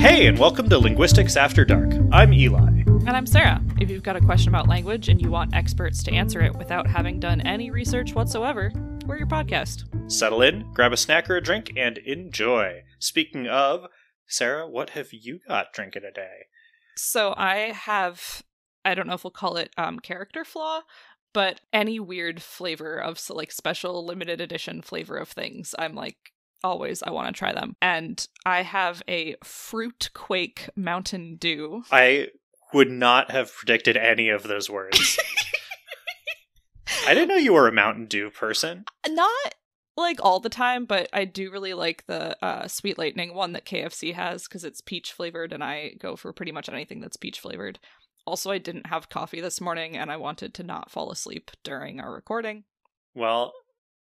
Hey, and welcome to Linguistics After Dark. I'm Eli. And I'm Sarah. If you've got a question about language and you want experts to answer it without having done any research whatsoever, we're your podcast. Settle in, grab a snack or a drink, and enjoy. Speaking of, Sarah, what have you got drinking today? So I don't know if we'll call it character flaw, but any weird flavor of special limited edition flavor of things, I'm like, always, I want to try them. And I have a Fruit Quake Mountain Dew. I would not have predicted any of those words. I didn't know you were a Mountain Dew person. Not like all the time, but I do really like the Sweet Lightning one that KFC has because it's peach flavored, and I go for pretty much anything that's peach flavored. Also, I didn't have coffee this morning, and I wanted to not fall asleep during our recording. Well,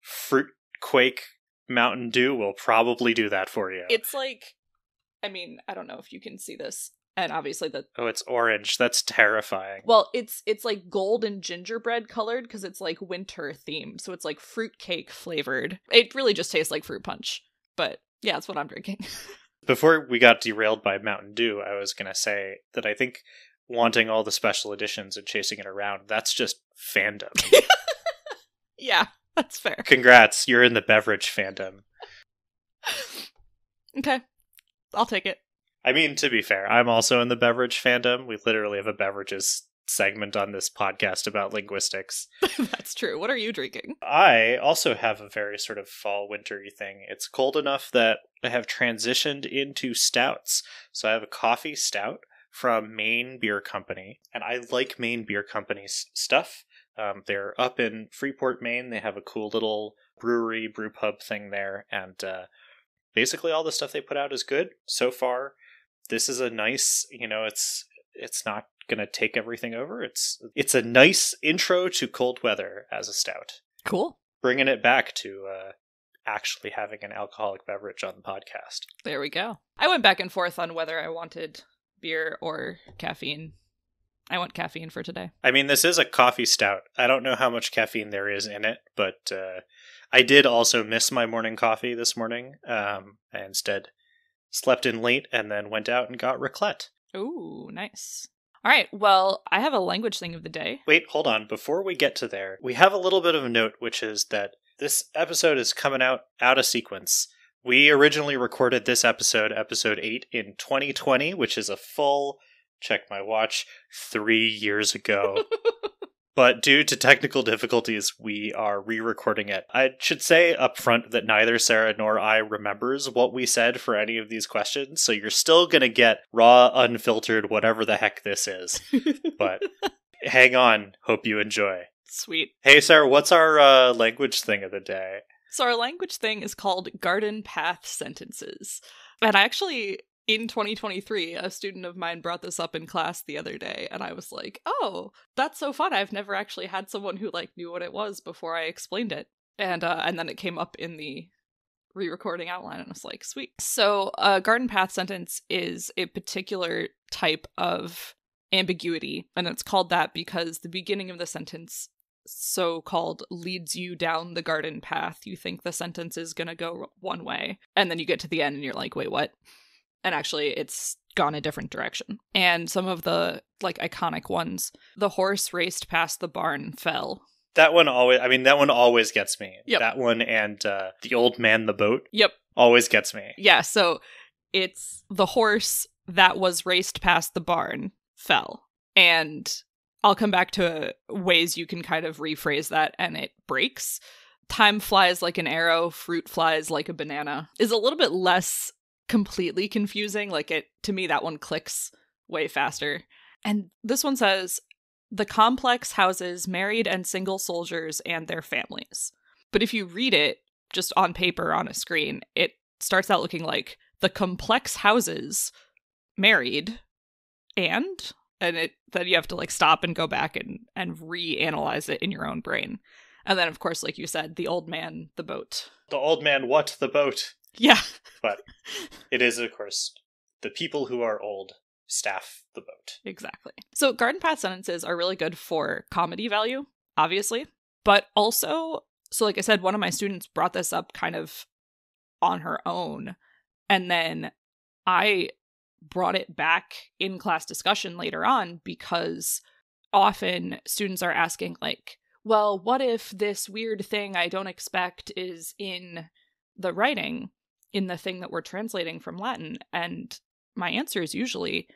Fruit Quake Mountain Dew will probably do that for you. It's like, I mean, I don't know if you can see this, and obviously Oh, it's orange. That's terrifying. Well, it's like gold and gingerbread colored because it's like winter themed, so it's like fruit cake flavored. It really just tastes like fruit punch, but yeah, that's what I'm drinking. Before we got derailed by Mountain Dew, I was going to say that I think wanting all the special editions and chasing it around, that's just fandom. Yeah, that's fair. Congrats, you're in the beverage fandom. Okay, I'll take it. I mean, to be fair, I'm also in the beverage fandom. We literally have a beverages segment on this podcast about linguistics. That's true. What are you drinking? I also have a very sort of fall wintry thing. It's cold enough that I have transitioned into stouts. So I have a coffee stout from Maine Beer Company, and I like Maine Beer Company's stuff. They're up in Freeport, Maine. They have a cool little brewery, brew pub thing there, and basically all the stuff they put out is good. So far, this is a nice, it's not going to take everything over. It's a nice intro to cold weather as a stout. Cool. Bringing it back to actually having an alcoholic beverage on the podcast. There we go. I went back and forth on whether I wanted beer or caffeine. I want caffeine for today. I mean, this is a coffee stout. I don't know how much caffeine there is in it, but I did also miss my morning coffee this morning. I instead slept in late and then went out and got raclette. Ooh, nice. All right, well, I have a language thing of the day. Wait, hold on. Before we get to there, we have a little bit of a note, which is that this episode is coming out of sequence. We originally recorded this episode 8, in 2020, which is a full, check my watch, 3 years ago. But due to technical difficulties, we are re-recording it. I should say up front that neither Sarah nor I remembers what we said for any of these questions, so you're still going to get raw, unfiltered, whatever the heck this is. But hang on. Hope you enjoy. Sweet. Hey, Sarah, what's our language thing of the day? So our language thing is called garden path sentences. And I actually, in 2023, a student of mine brought this up in class the other day, and I was like, oh, that's so fun. I've never actually had someone who knew what it was before I explained it. And then it came up in the re-recording outline, and I was like, sweet. So a garden path sentence is a particular type of ambiguity, and it's called that because the beginning of the sentence so-called leads you down the garden path. You think the sentence is gonna go one way, and then you get to the end and you're like, wait, what? And actually it's gone a different direction. And some of the iconic ones, the horse raced past the barn, fell. That one always gets me. Yep. That one and the old man, the boat. Yep. Always gets me. Yeah, so it's the horse that was raced past the barn fell. And I'll come back to ways you can kind of rephrase that and it breaks. Time flies like an arrow, fruit flies like a banana is a little bit less completely confusing. To me, that one clicks way faster. And this one says, the complex houses married and single soldiers and their families. But if you read it just on paper on a screen, it starts out looking like the complex houses married and then you have to stop and go back and reanalyze it in your own brain. And then, of course, like you said, the old man, the boat. The old man, what? The boat. Yeah. But it is, of course, the people who are old staff the boat. Exactly. So garden path sentences are really good for comedy value, obviously. But also, so like I said, one of my students brought this up kind of on her own. And then I brought it back in class discussion later on, because often students are asking, like, well, what if this weird thing I don't expect is in the writing, in the thing that we're translating from Latin? And my answer is usually,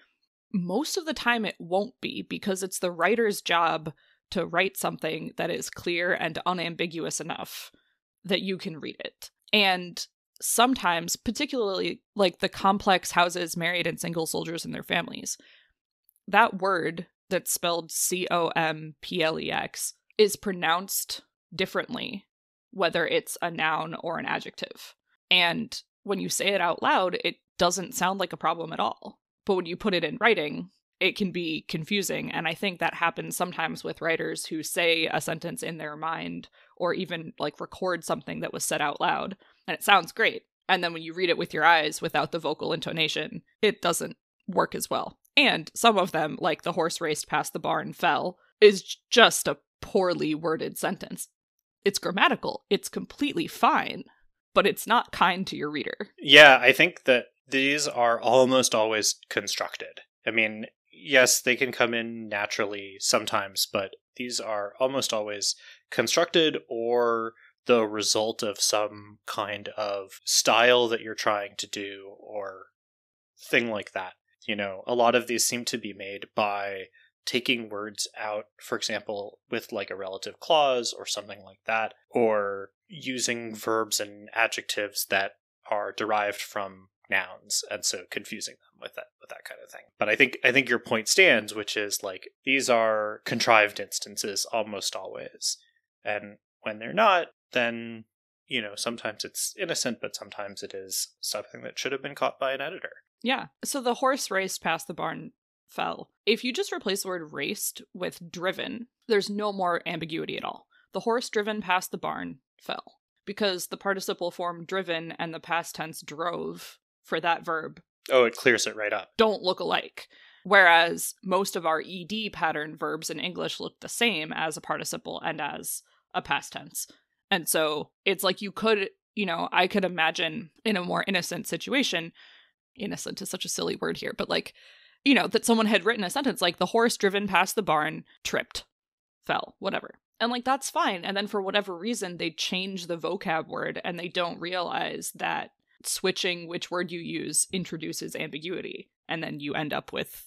most of the time it won't be, because it's the writer's job to write something that is clear and unambiguous enough that you can read it. And sometimes, particularly like the complex houses, married and single soldiers and their families, that word that's spelled complex is pronounced differently, whether it's a noun or an adjective. And when you say it out loud, it doesn't sound like a problem at all. But when you put it in writing, it can be confusing. And I think that happens sometimes with writers who say a sentence in their mind, or even like record something that was said out loud, and it sounds great. And then when you read it with your eyes without the vocal intonation, it doesn't work as well. And some of them, like the horse raced past the barn fell, is just a poorly worded sentence. It's grammatical. It's completely fine, but it's not kind to your reader. Yeah, I think that these are almost always constructed. I mean, yes, they can come in naturally sometimes, but these are almost always constructed or the result of some kind of style that you're trying to do or thing like that. You know, a lot of these seem to be made by taking words out, for example, with like a relative clause or something like that, or using verbs and adjectives that are derived from nouns, and so confusing them with that kind of thing. But I think your point stands, which is like these are contrived instances almost always. And when they're not, then, you know, sometimes it's innocent, but sometimes it is something that should have been caught by an editor. Yeah. So the horse raced past the barn fell. If you just replace the word raced with driven, there's no more ambiguity at all. The horse driven past the barn fell, because the participle form driven and the past tense drove for that verb, oh, it clears it right up, don't look alike. Whereas most of our ed pattern verbs in English look the same as a participle and as a past tense. And so it's like you could, you know, I could imagine in a more innocent situation, innocent is such a silly word here, but like, you know, that someone had written a sentence like the horse driven past the barn tripped, fell, whatever. And like, that's fine. And then for whatever reason, they change the vocab word and they don't realize that switching which word you use introduces ambiguity. And then you end up with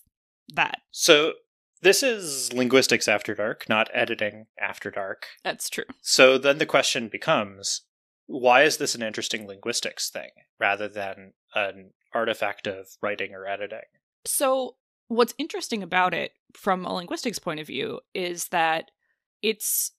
that. So this is Linguistics After Dark, not editing after dark. That's true. So then the question becomes, why is this an interesting linguistics thing rather than an artifact of writing or editing? So what's interesting about it from a linguistics point of view is that it's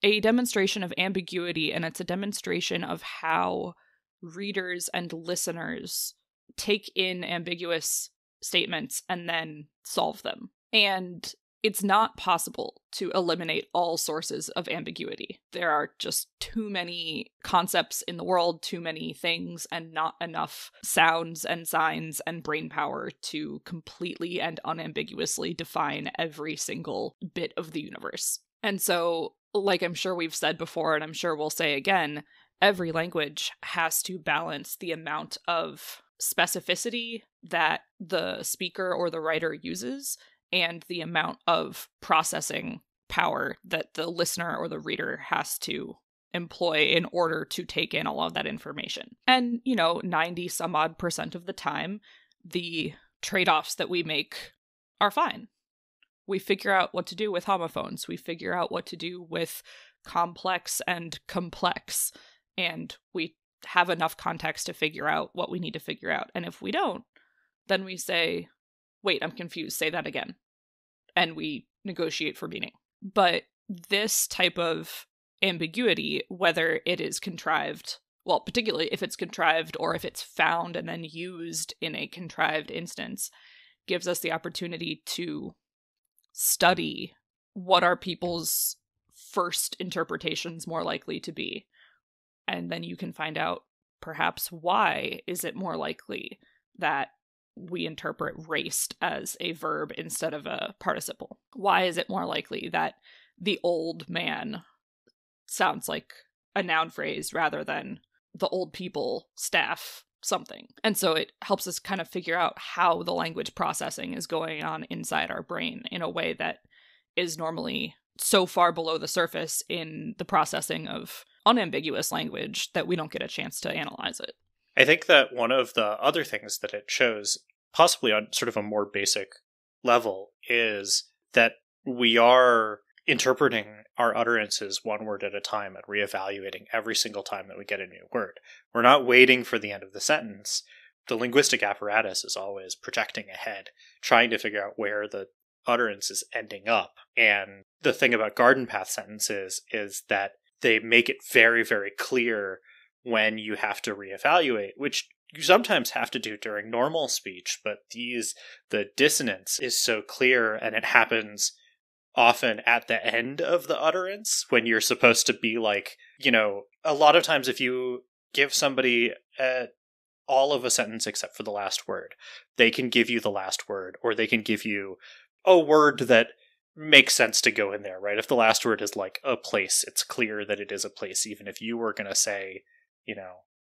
a demonstration of ambiguity, and it's a demonstration of how readers and listeners take in ambiguous statements and then solve them. And it's not possible to eliminate all sources of ambiguity. There are just too many concepts in the world, too many things, and not enough sounds and signs and brain power to completely and unambiguously define every single bit of the universe. And so, like I'm sure we've said before, and I'm sure we'll say again, every language has to balance the amount of specificity that the speaker or the writer uses and the amount of processing power that the listener or the reader has to employ in order to take in all of that information. And, you know, 90 some odd % of the time, the trade-offs that we make are fine. We figure out what to do with homophones. We figure out what to do with complex and complex. And we have enough context to figure out what we need to figure out. And if we don't, then we say, wait, I'm confused, say that again. And we negotiate for meaning. But this type of ambiguity, whether it is contrived, well, particularly if it's contrived or if it's found and then used in a contrived instance, gives us the opportunity to study what are people's first interpretations more likely to be. And then you can find out perhaps why is it more likely that we interpret raced as a verb instead of a participle? Why is it more likely that the old man sounds like a noun phrase rather than the old people staff something. And so it helps us kind of figure out how the language processing is going on inside our brain in a way that is normally so far below the surface in the processing of unambiguous language that we don't get a chance to analyze it. I think that one of the other things that it shows, possibly on sort of a more basic level, is that we are interpreting our utterances one word at a time and reevaluating every single time that we get a new word. We're not waiting for the end of the sentence. The linguistic apparatus is always projecting ahead, trying to figure out where the utterance is ending up. And the thing about garden path sentences is that they make it very, very clear when you have to reevaluate, which you sometimes have to do during normal speech, but the dissonance is so clear, and it happens often at the end of the utterance when you're supposed to be like, a lot of times if you give somebody all of a sentence except for the last word, they can give you the last word, or they can give you a word that makes sense to go in there, right? If the last word is like a place, it's clear that it is a place, even if you were going to say,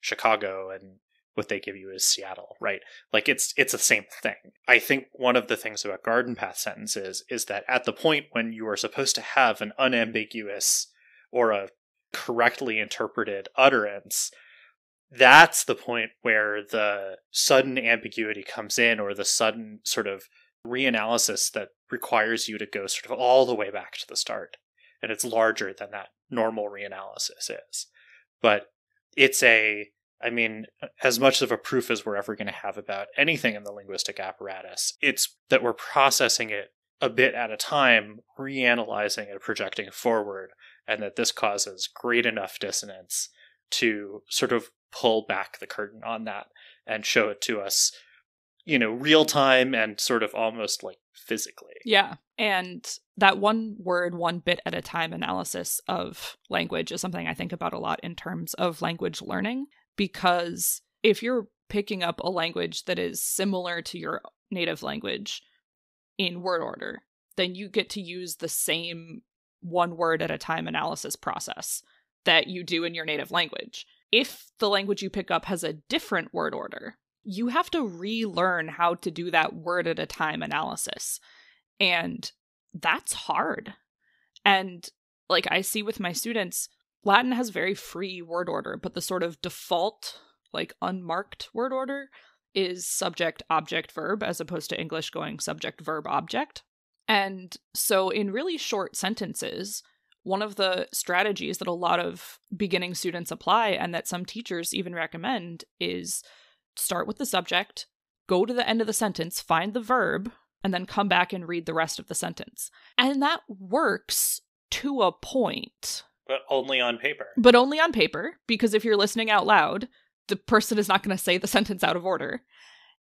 Chicago, and what they give you is Seattle, right? Like it's the same thing. I think one of the things about garden path sentences is that at the point when you are supposed to have an unambiguous or a correctly interpreted utterance, that's the point where the sudden ambiguity comes in, or the sudden sort of reanalysis that requires you to go sort of all the way back to the start. And it's larger than that normal reanalysis is. But it's as much of a proof as we're ever going to have about anything in the linguistic apparatus, it's that we're processing it a bit at a time, reanalyzing and projecting forward, and that this causes great enough dissonance to sort of pull back the curtain on that and show it to us, real time and sort of almost like physically. Yeah. And that one word, one bit at a time analysis of language is something I think about a lot in terms of language learning, because if you're picking up a language that is similar to your native language in word order, then you get to use the same one word at a time analysis process that you do in your native language. If the language you pick up has a different word order, you have to relearn how to do that word at a time analysis. And that's hard. And like I see with my students, Latin has very free word order, but the sort of default, like unmarked word order is subject, object, verb, as opposed to English going subject, verb, object. And so in really short sentences, one of the strategies that a lot of beginning students apply, and that some teachers even recommend, is start with the subject, go to the end of the sentence, find the verb, and then come back and read the rest of the sentence. And that works to a point. But only on paper. But only on paper, because if you're listening out loud, the person is not going to say the sentence out of order.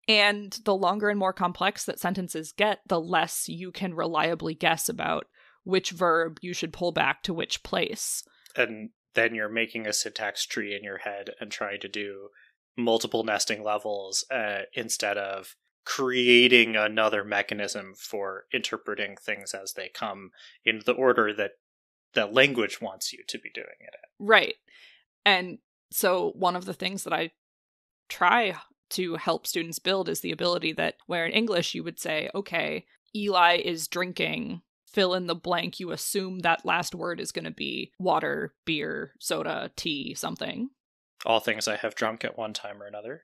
And the longer and more complex that sentences get, the less you can reliably guess about which verb you should pull back to which place. And then you're making a syntax tree in your head and trying to do multiple nesting levels instead of creating another mechanism for interpreting things as they come in the order that language wants you to be doing it in. Right. And so one of the things that I try to help students build is the ability that where in English you would say, okay, Eli is drinking, fill in the blank, you assume that last word is going to be water, beer, soda, tea, something. All things I have drunk at one time or another.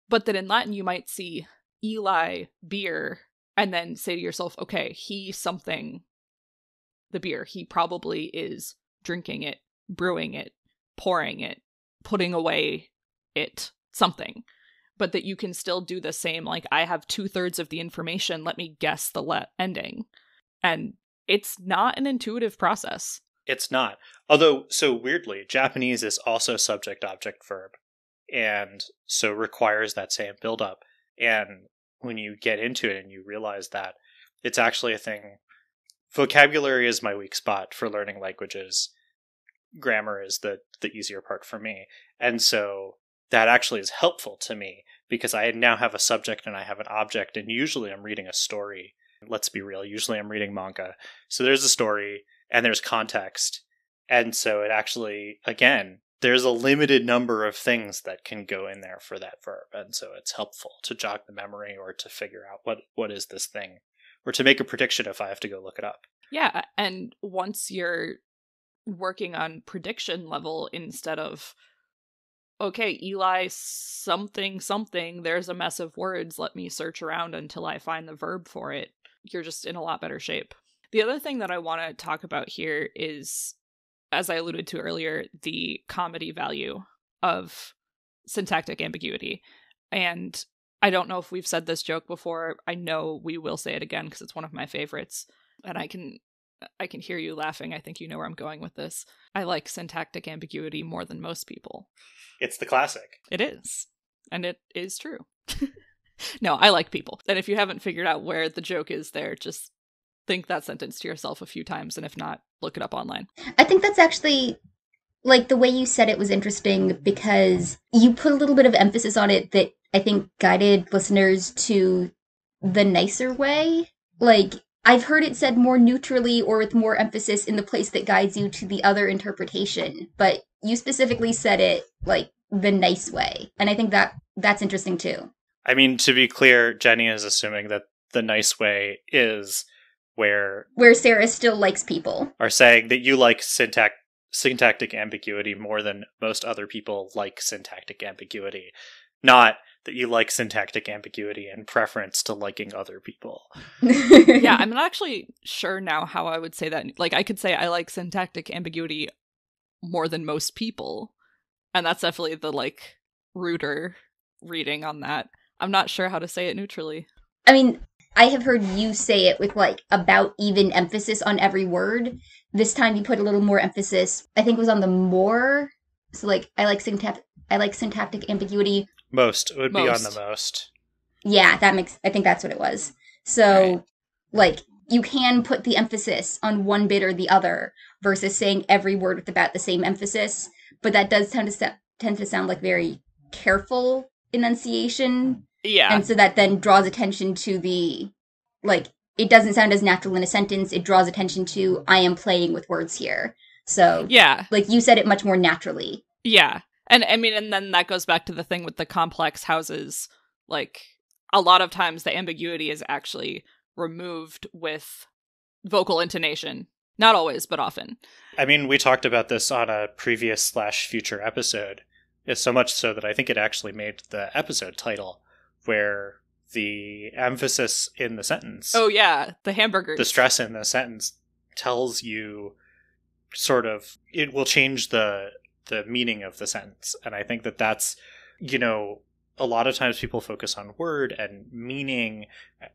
But that in Latin you might see Eli, beer, and then say to yourself, okay, he something, the beer. He probably is drinking it, brewing it, pouring it, putting away it, something. But that you can still do the same, like, I have 2/3 of the information, let me guess the ending. And it's not an intuitive process. It's not. Although, so weirdly, Japanese is also subject, object, verb, and so requires that same buildup. And when you get into it and you realize that it's actually a thing, vocabulary is my weak spot for learning languages. Grammar is the easier part for me. And so that actually is helpful to me because I now have a subject and I have an object, and usually I'm reading a story. Let's be real, usually I'm reading manga. So there's a story and there's context. And so it actually, again, there's a limited number of things that can go in there for that verb. And so it's helpful to jog the memory or to figure out what is this thing, or to make a prediction if I have to go look it up. Yeah, and once you're working on prediction level instead of, okay, Eli something, there's a mess of words, let me search around until I find the verb for it, you're just in a lot better shape. The other thing that I want to talk about here is, as I alluded to earlier, the comedy value of syntactic ambiguity. And I don't know if we've said this joke before. I know we will say it again because it's one of my favorites. And I can hear you laughing. I think you know where I'm going with this. I like syntactic ambiguity more than most people. It's the classic. It is. And it is true. No, I like people. And if you haven't figured out where the joke is there, just think that sentence to yourself a few times. And if not, look it up online. I think that's actually, like, the way you said it was interesting because you put a little bit of emphasis on it that I think guided listeners to the nicer way. Like, I've heard it said more neutrally or with more emphasis in the place that guides you to the other interpretation, but you specifically said it, like, the nice way. And I think that's interesting too. I mean, to be clear, Jenny is assuming that the nice way is where Sarah still likes people. Are saying that you like syntactic ambiguity more than most other people like syntactic ambiguity. Not that you like syntactic ambiguity in preference to liking other people. Yeah, I'm not actually sure now how I would say that. Like, I could say I like syntactic ambiguity more than most people. And that's definitely the, like, ruder reading on that. I'm not sure how to say it neutrally. I mean, I have heard you say it with, like, about even emphasis on every word. This time you put a little more emphasis, I think it was on the more. So, like, I like syntactic ambiguity. Most. It would be on the most. Yeah, I think that's what it was. So, like, you can put the emphasis on one bit or the other versus saying every word with about the same emphasis. But that does tend to sound like very careful enunciation. Yeah. And so that then draws attention to the, like, it doesn't sound as natural in a sentence. It draws attention to, I am playing with words here. So, yeah. Like, you said it much more naturally. Yeah. And I mean, and then that goes back to the thing with the complex houses. Like, a lot of times the ambiguity is actually removed with vocal intonation. Not always, but often. I mean, we talked about this on a previous / future episode. It's so much so that I think it actually made the episode title, where the emphasis in the sentence... Oh, yeah, the hamburgers. The stress in the sentence tells you sort of... It will change the meaning of the sentence. And I think that that's, you know, a lot of times people focus on word and meaning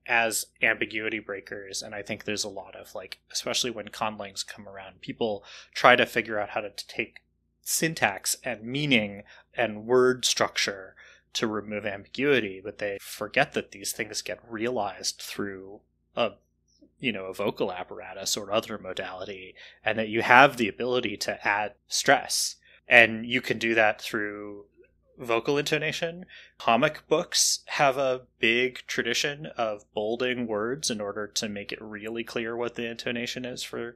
as ambiguity breakers. And I think there's a lot of, like, especially when conlangs come around, people try to figure out how to take syntax and meaning and word structure to remove ambiguity, but they forget that these things get realized through a vocal apparatus or other modality, and that you have the ability to add stress. And you can do that through vocal intonation. Comic books have a big tradition of bolding words in order to make it really clear what the intonation is for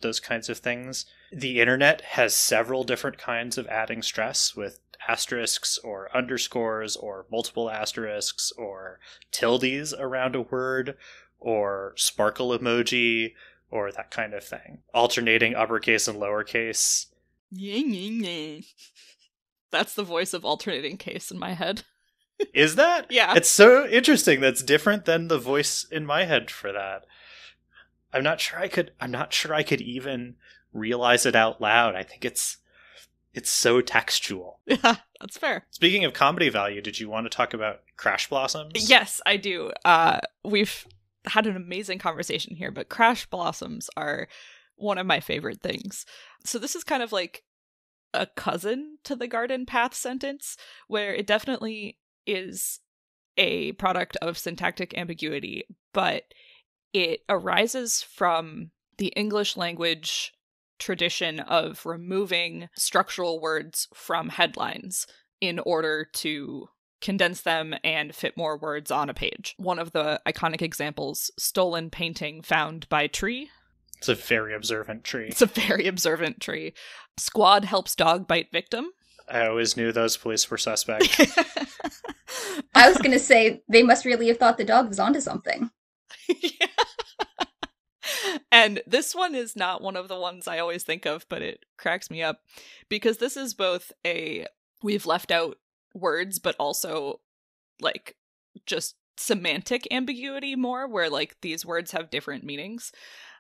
those kinds of things. The internet has several different kinds of adding stress, with asterisks or underscores or multiple asterisks or tildes around a word or sparkle emoji or that kind of thing. Alternating uppercase and lowercase. That's the voice of alternating case in my head. Is that? Yeah. It's so interesting. That's different than the voice in my head for that. I'm not sure I could even realize it out loud. I think it's so textual. Yeah, that's fair. Speaking of comedy value, did you want to talk about Crash Blossoms? Yes, I do. We've had an amazing conversation here, but Crash Blossoms are one of my favorite things. So this is kind of like a cousin to the garden path sentence, where it definitely is a product of syntactic ambiguity, but it arises from the English language tradition of removing structural words from headlines in order to condense them and fit more words on a page. One of the iconic examples, stolen painting found by tree. It's a very observant tree. It's a very observant tree. Squad helps dog bite victim. I always knew those police were suspect. I was going to say, they must really have thought the dog was onto something. Yeah. And this one is not one of the ones I always think of, but it cracks me up because this is both we've left out words, but also like just semantic ambiguity more, where like these words have different meanings.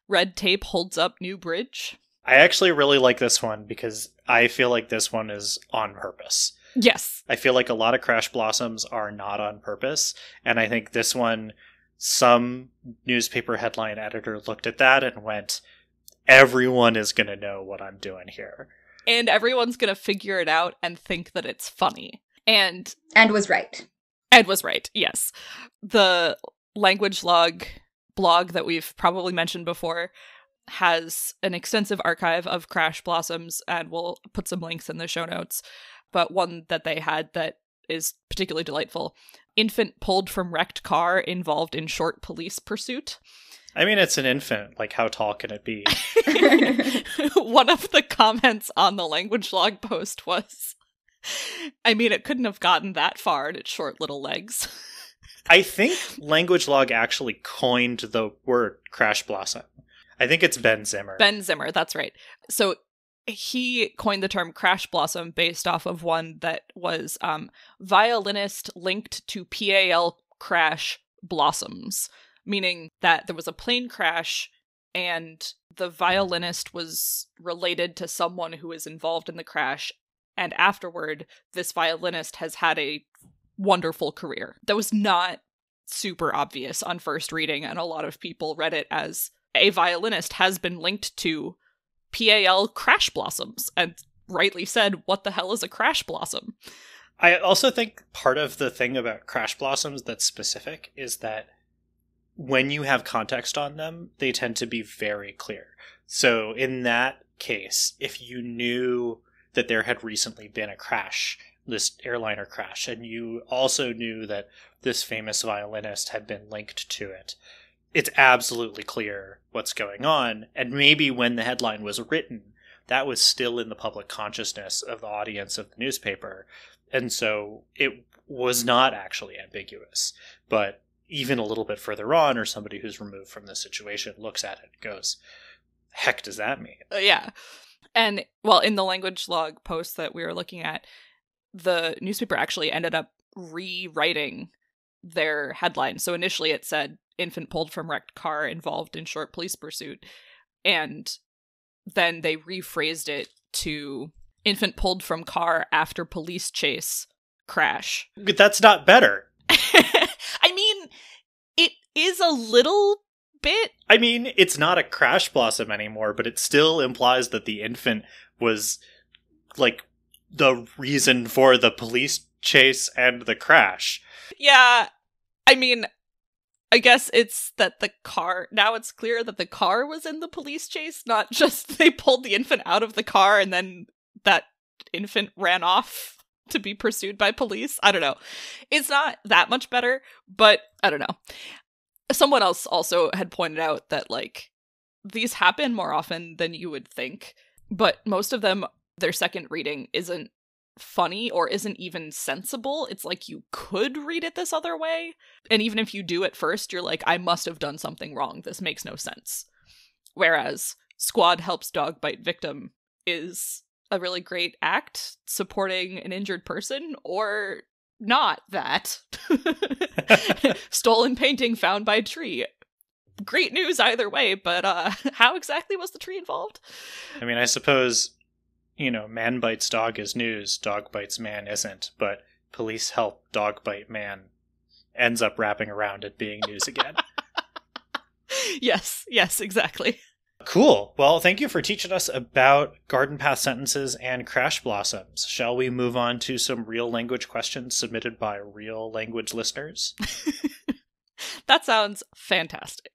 Red tape holds up new bridge. I actually really like this one because I feel like this one is on purpose. Yes. I feel like a lot of crash blossoms are not on purpose, and I think this one, some newspaper headline editor looked at that and went, everyone is going to know what I'm doing here. And everyone's going to figure it out and think that it's funny. And was right. And was right, yes. The language log blog that we've probably mentioned before has an extensive archive of crash blossoms, and we'll put some links in the show notes. But one that they had that is particularly delightful. Infant pulled from wrecked car involved in short police pursuit. I mean, it's an infant. Like, how tall can it be? One of the comments on the language log post was, I mean, it couldn't have gotten that far in its short little legs. I think Language Log actually coined the word crash blossom. I think it's Ben Zimmer. Ben Zimmer, that's right. So he coined the term crash blossom based off of one that was violinist linked to PAL crash blossoms, meaning that there was a plane crash and the violinist was related to someone who was involved in the crash, and afterward this violinist has had a wonderful career. That was not super obvious on first reading, and a lot of people read it as a violinist has been linked to PAL crash blossoms, and rightly said, what the hell is a crash blossom? I also think part of the thing about crash blossoms that's specific is that when you have context on them, they tend to be very clear. So in that case, if you knew that there had recently been a crash, this airliner crash, and you also knew that this famous violinist had been linked to it, it's absolutely clear what's going on. And maybe when the headline was written, that was still in the public consciousness of the audience of the newspaper. And so it was not actually ambiguous. But even a little bit further on, or somebody who's removed from the situation looks at it and goes, heck does that mean? Yeah. And, well, in the language log post that we were looking at, the newspaper actually ended up rewriting their headline. So initially it said, infant pulled from wrecked car involved in short police pursuit. And then they rephrased it to infant pulled from car after police chase crash. But that's not better. I mean, it is a little bit. I mean, it's not a crash blossom anymore, but it still implies that the infant was, like, the reason for the police chase and the crash. Yeah, I mean, I guess it's that the car, now it's clear that the car was in the police chase, not just they pulled the infant out of the car and then that infant ran off to be pursued by police. I don't know. It's not that much better, but I don't know. Someone else also had pointed out that, like, these happen more often than you would think, but most of them, their second reading isn't funny or isn't even sensible. It's like you could read it this other way, and even if you do at first, you're like, I must have done something wrong. This makes no sense. Whereas Squad helps dog bite victim is a really great act supporting an injured person, or not that. Stolen painting found by tree. Great news either way, but how exactly was the tree involved? I mean, I suppose, you know, man bites dog is news, dog bites man isn't, but police help dog bite man ends up wrapping around it being news again. Yes, exactly. Cool. Well, thank you for teaching us about garden path sentences and crash blossoms. Shall we move on to some real language questions submitted by real language listeners? That sounds fantastic.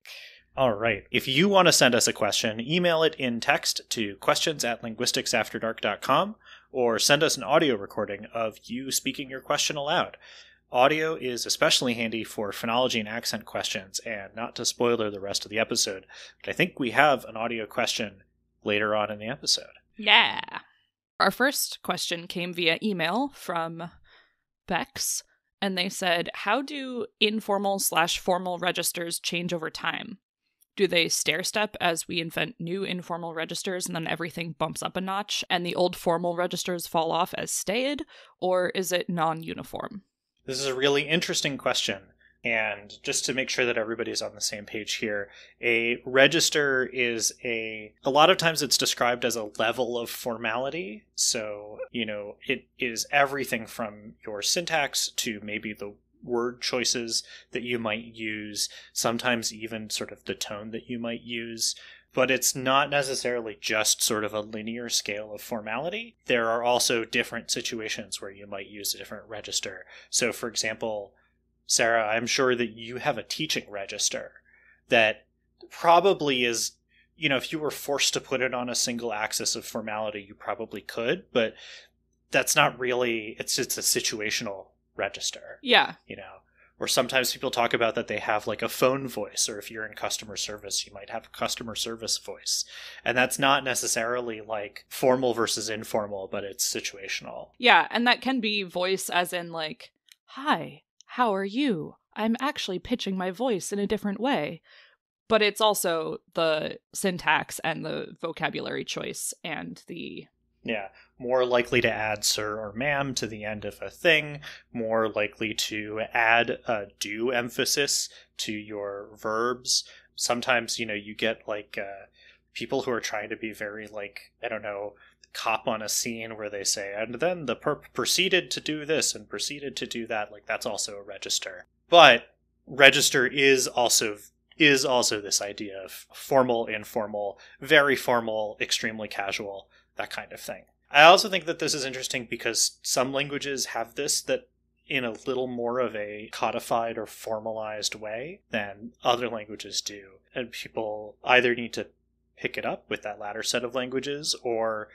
All right. If you want to send us a question, email it in text to questions@linguisticsafterdark.com or send us an audio recording of you speaking your question aloud. Audio is especially handy for phonology and accent questions, and not to spoiler the rest of the episode, but I think we have an audio question later on in the episode. Yeah. Our first question came via email from Bex, and they said, how do informal/formal registers change over time? Do they stairstep as we invent new informal registers and then everything bumps up a notch and the old formal registers fall off as staid, or is it non-uniform? This is a really interesting question. And just to make sure that everybody's on the same page here, a register is a lot of times it's described as a level of formality. So, it is everything from your syntax to maybe the word choices that you might use, sometimes even sort of the tone that you might use. But it's not necessarily just sort of a linear scale of formality. There are also different situations where you might use a different register. So, for example, Sarah, I'm sure that you have a teaching register that probably is, if you were forced to put it on a single axis of formality, you probably could, but that's not really, it's a situational register. Yeah. Or sometimes people talk about that they have like a phone voice, or if you're in customer service, you might have a customer service voice. And that's not necessarily like formal versus informal, but it's situational. Yeah, and that can be voice as in like, hi, how are you? I'm actually pitching my voice in a different way. But it's also the syntax and the vocabulary choice and the... Yeah, more likely to add sir or ma'am to the end of a thing, more likely to add a do emphasis to your verbs. Sometimes, you get like people who are trying to be very like, I don't know, cop on a scene where they say, and then the perp proceeded to do this and proceeded to do that. Like, that's also a register. But register is also this idea of formal, informal, very formal, extremely casual, that kind of thing. I also think that this is interesting because some languages have this that in a little more of a codified or formalized way than other languages do. And people either need to pick it up with that latter set of languages, or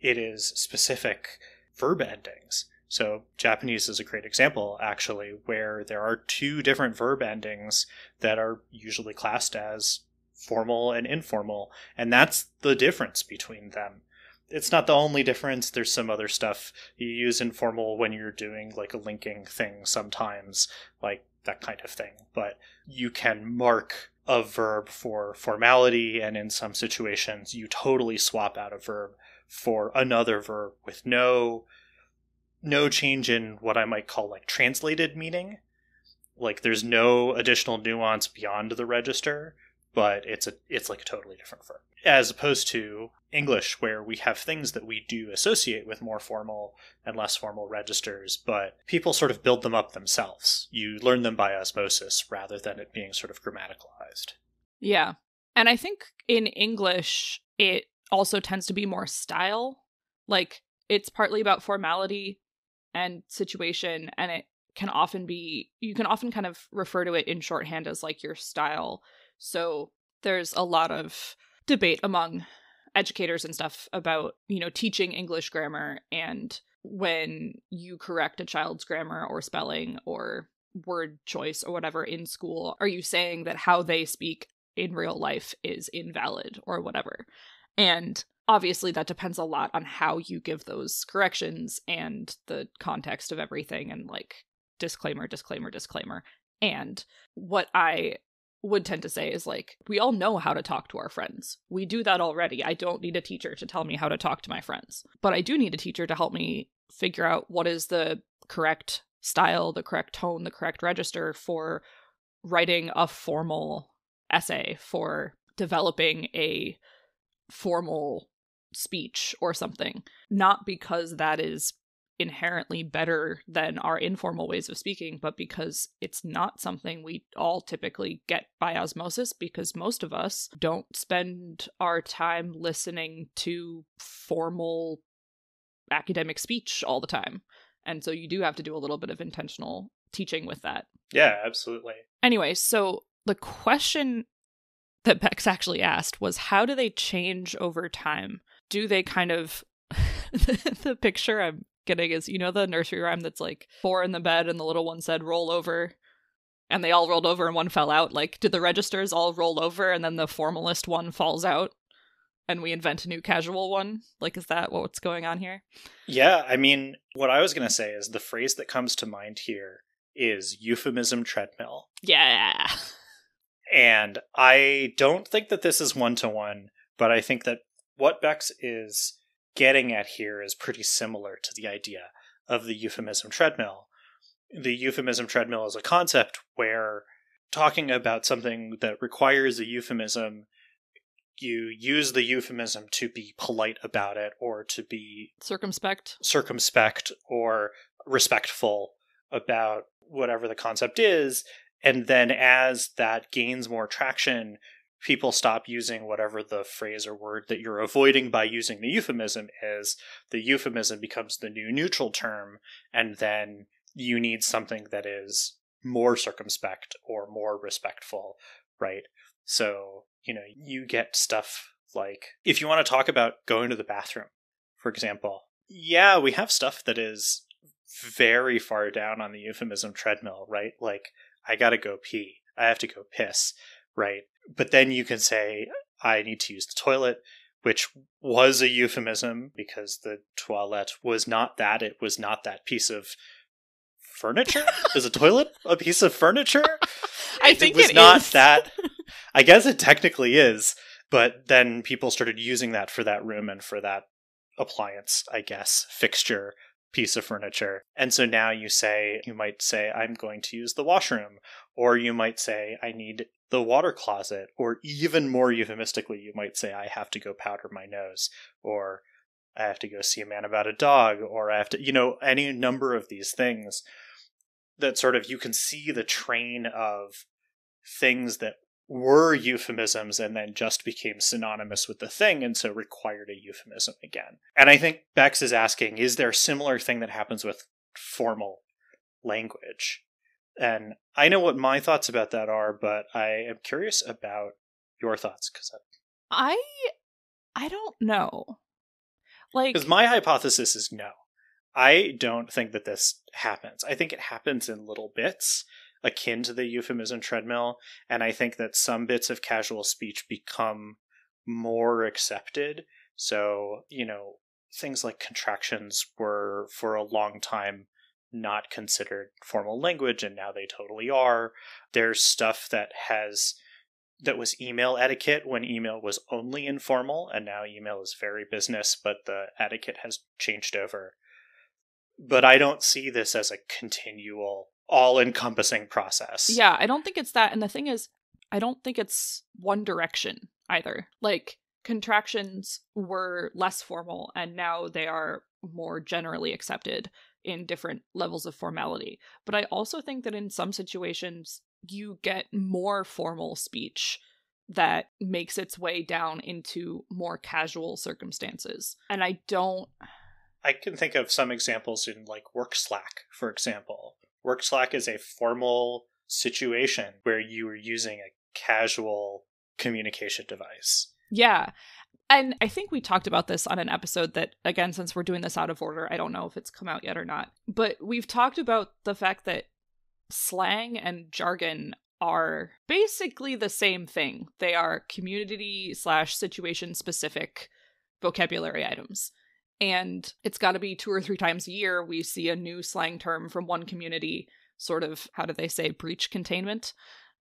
it is specific verb endings. So Japanese is a great example, actually, where there are two different verb endings that are usually classed as formal and informal, and that's the difference between them. It's not the only difference. There's some other stuff. You use informal when you're doing like a linking thing sometimes, like that kind of thing. But you can mark a verb for formality, and in some situations you totally swap out a verb for another verb with no change in what I might call like translated meaning. Like there's no additional nuance beyond the register, but it's like a totally different verb. As opposed to English, where we have things that we do associate with more formal and less formal registers, but people sort of build them up themselves. You learn them by osmosis rather than it being sort of grammaticalized. Yeah. And I think in English, it also tends to be more style. Like, it's partly about formality and situation, and it can often be, you can often kind of refer to it in shorthand as like your style. So there's a lot of debate among educators and stuff about, teaching English grammar, and when you correct a child's grammar or spelling or word choice or whatever in school, are you saying that how they speak in real life is invalid or whatever? And obviously that depends a lot on how you give those corrections and the context of everything, and like disclaimer. And what I would tend to say is like, we all know how to talk to our friends. We do that already. I don't need a teacher to tell me how to talk to my friends, but I do need a teacher to help me figure out what is the correct style, the correct tone, the correct register for writing a formal essay, for developing a formal speech or something. Not because that is inherently better than our informal ways of speaking, but because it's not something we all typically get by osmosis, because most of us don't spend our time listening to formal academic speech all the time. And so you do have to do a little bit of intentional teaching with that. Yeah, absolutely. Anyway, so the question that Bex actually asked was, how do they change over time? Do they kind of the picture I'm getting is, the nursery rhyme that's like 4 in the bed and the little one said roll over, and they all rolled over and one fell out. Like, did the registers all roll over and then the formalist one falls out and we invent a new casual one? Like, is that what's going on here? Yeah, I mean, what I was going to say is the phrase that comes to mind here is euphemism treadmill. Yeah. And I don't think that this is one-to-one, but I think that what Bex is getting at here is pretty similar to the idea of the euphemism treadmill. The euphemism treadmill is a concept where talking about something that requires a euphemism, you use the euphemism to be polite about it or to be circumspect or respectful about whatever the concept is. And then as that gains more traction, people stop using whatever the phrase or word that you're avoiding by using the euphemism is. The euphemism becomes the new neutral term, and then you need something that is more circumspect or more respectful, right? So, you get stuff like, if you want to talk about going to the bathroom, for example, yeah, we have stuff that is very far down on the euphemism treadmill, right? Like, I gotta go pee. I have to go piss, right? But then you can say, I need to use the toilet, which was a euphemism because the toilette was not that. It was not that piece of furniture. Is a toilet a piece of furniture? I think it was not that. I guess it technically is, but then people started using that for that room and for that appliance, I guess, fixture, piece of furniture. And so now you might say, I'm going to use the washroom, or you might say, I need the water closet, or even more euphemistically, you might say, I have to go powder my nose, or I have to go see a man about a dog, or I have to, any number of these things that sort of, you can see the train of things that were euphemisms and then just became synonymous with the thing and so required a euphemism again. And I think Bex is asking, is there a similar thing that happens with formal language? And I know what my thoughts about that are, but I am curious about your thoughts. I don't know. Because my hypothesis is no. I don't think that this happens. I think it happens in little bits, akin to the euphemism treadmill, and I think that some bits of casual speech become more accepted. So, things like contractions were for a long time not considered formal language, and now they totally are. There's stuff that was email etiquette when email was only informal, and now email is very business, but the etiquette has changed over. But I don't see this as a continual, all-encompassing process. Yeah, I don't think it's that. And the thing is, I don't think it's one direction either. Like, contractions were less formal, and now they are more generally accepted in different levels of formality. But I also think that in some situations, you get more formal speech that makes its way down into more casual circumstances. And I can think of some examples in like work Slack, for example. Work Slack is a formal situation where you are using a casual communication device. Yeah. And I think we talked about this on an episode that, again, since we're doing this out of order, I don't know if it's come out yet or not. But we've talked about the fact that slang and jargon are basically the same thing. They are community/situation specific vocabulary items. And it's got to be 2 or 3 times a year we see a new slang term from one community sort of, how do they say, breach containment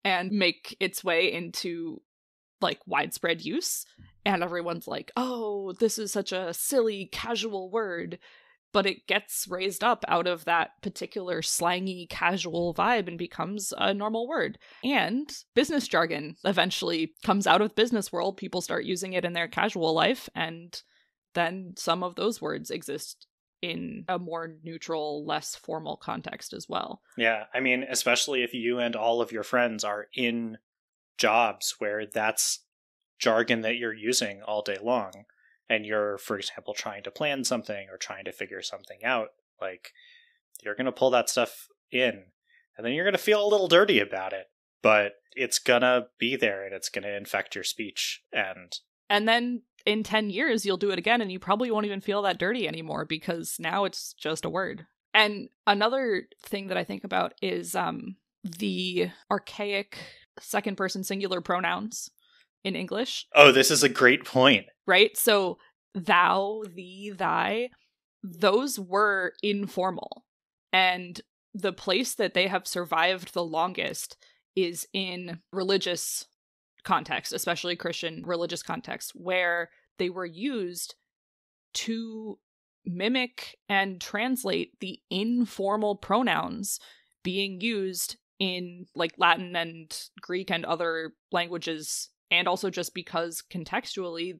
and make its way into like widespread use. And everyone's like, oh, this is such a silly casual word. But it gets raised up out of that particular slangy casual vibe and becomes a normal word. And business jargon eventually comes out of business world. People start using it in their casual life, and then some of those words exist in a more neutral, less formal context as well. Yeah, I mean, especially if you and all of your friends are in jobs where that's jargon that you're using all day long, and you're, for example, trying to plan something or trying to figure something out, like, you're going to pull that stuff in, and then you're going to feel a little dirty about it, but it's going to be there, and it's going to infect your speech. And then in 10 years, you'll do it again, and you probably won't even feel that dirty anymore, because now it's just a word. And another thing that I think about is the archaic second-person singular pronouns in English. Oh, this is a great point. Right? So thou, thee, thy, those were informal. And the place that they have survived the longest is in religious context, especially Christian religious context, where they were used to mimic and translate the informal pronouns being used in like Latin and Greek and other languages, and also just because contextually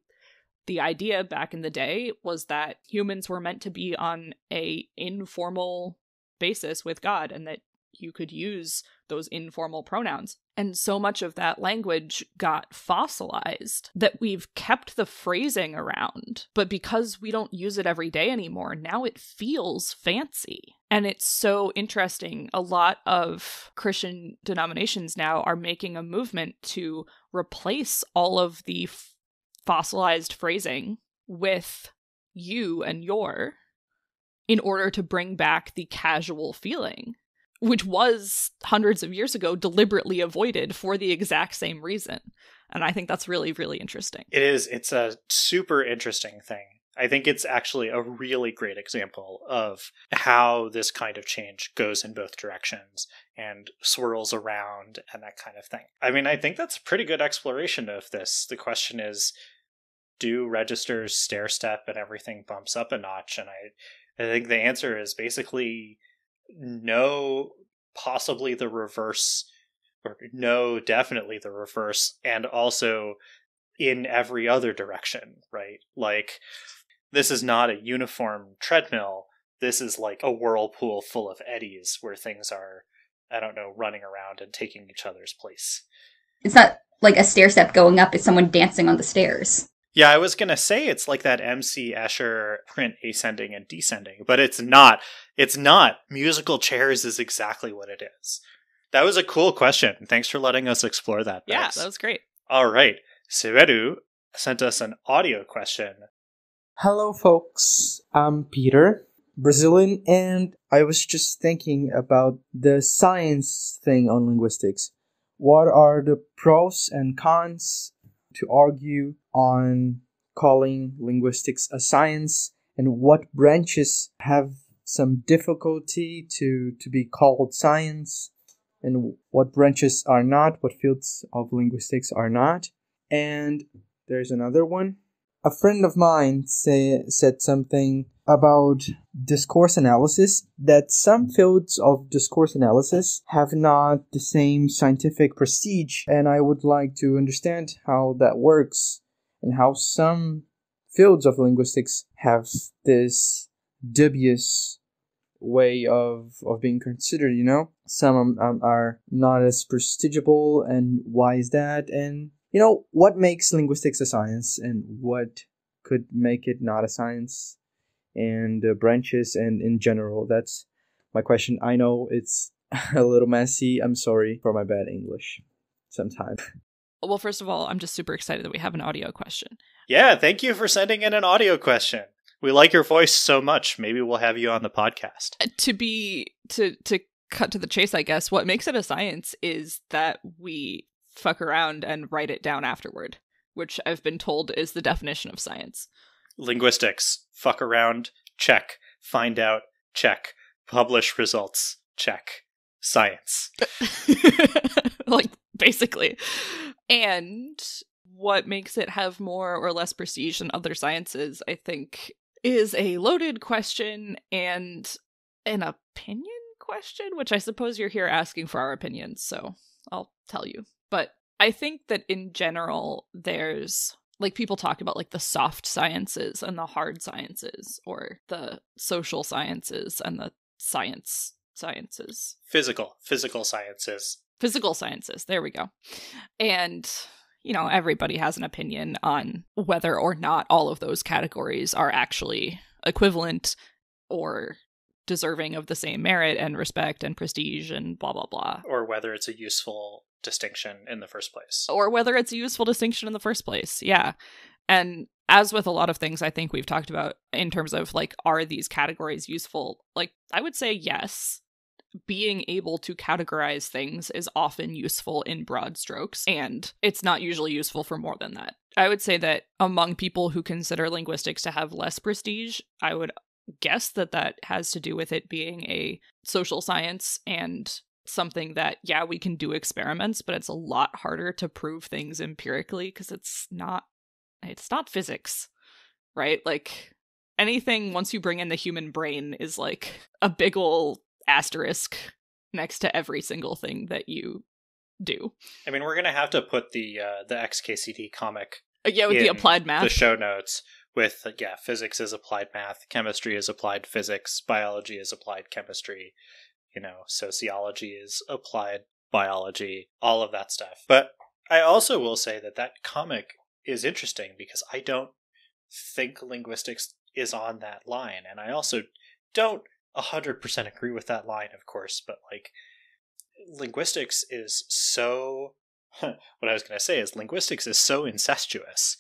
the idea back in the day was that humans were meant to be on a informal basis with God, and that you could use those informal pronouns. And so much of that language got fossilized that we've kept the phrasing around. But because we don't use it every day anymore, now it feels fancy. And it's so interesting. A lot of Christian denominations now are making a movement to replace all of the fossilized phrasing with you and your in order to bring back the casual feeling, which was hundreds of years ago deliberately avoided for the exact same reason. And I think that's really, really interesting. It is. It's a super interesting thing. I think it's actually a really great example of how this kind of change goes in both directions and swirls around and that kind of thing. I mean, I think that's a pretty good exploration of this. The question is, do registers stair step and everything bumps up a notch? And I think the answer is basically no, possibly the reverse, or no, definitely the reverse, and also in every other direction, right? Like, this is not a uniform treadmill. This is like a whirlpool full of eddies where things are, I don't know, running around and taking each other's place. It's not like a stair step going up, it's someone dancing on the stairs. Yeah, I was going to say it's like that MC Escher print ascending and descending, but it's not. It's not. Musical chairs is exactly what it is. That was a cool question. Thanks for letting us explore that, Bex. Yeah, that was great. All right. Severu sent us an audio question. Hello, folks. I'm Peter, Brazilian, and I was just thinking about the science thing on linguistics. What are the pros and cons to argue on calling linguistics a science, and what branches have some difficulty to be called science, and what branches are not, what fields of linguistics are not. And there's another one. A friend of mine said something about discourse analysis, that some fields of discourse analysis have not the same scientific prestige, and I would like to understand how that works and how some fields of linguistics have this dubious way of being considered, you know? Some are not as prestigiable, and why is that? And, you know, what makes linguistics a science and what could make it not a science? And branches and in general. That's my question. I know it's a little messy. I'm sorry for my bad English sometimes. Well, first of all, I'm just super excited that we have an audio question. Yeah, thank you for sending in an audio question. We like your voice so much. Maybe we'll have you on the podcast. To cut to the chase, I guess, what makes it a science is that we fuck around and write it down afterward, which I've been told is the definition of science. Linguistics, fuck around, check. Find out, check. Publish results, check. Science. Like, basically. And what makes it have more or less prestige than other sciences, I think, is a loaded question and an opinion question, which I suppose you're here asking for our opinions, so I'll tell you. But I think that in general, there's, like, people talk about, like, the soft sciences and the hard sciences, or the social sciences and the sciences. Physical sciences. Physical sciences, there we go. And, you know, everybody has an opinion on whether or not all of those categories are actually equivalent or deserving of the same merit and respect and prestige and blah, blah, blah. Or whether it's a useful distinction in the first place. Yeah. And as with a lot of things I think we've talked about in terms of, like, are these categories useful? Like, I would say yes. being able to categorize things is often useful in broad strokes, and it's not usually useful for more than that. I would say that among people who consider linguistics to have less prestige, I would guess that that has to do with it being a social science and something that, yeah, we can do experiments, but it's a lot harder to prove things empirically because it's not physics, right? Like, anything once you bring in the human brain is like a big ol' asterisk next to every single thing that you do. I mean, we're gonna have to put the XKCD comic with the applied math, the show notes with physics is applied math, chemistry is applied physics, biology is applied chemistry, sociology is applied biology, all of that stuff. But I also will say that comic is interesting because I don't think linguistics is on that line, and I also don't 100% agree with that line, of course, but like, linguistics is so what I was going to say is linguistics is so incestuous.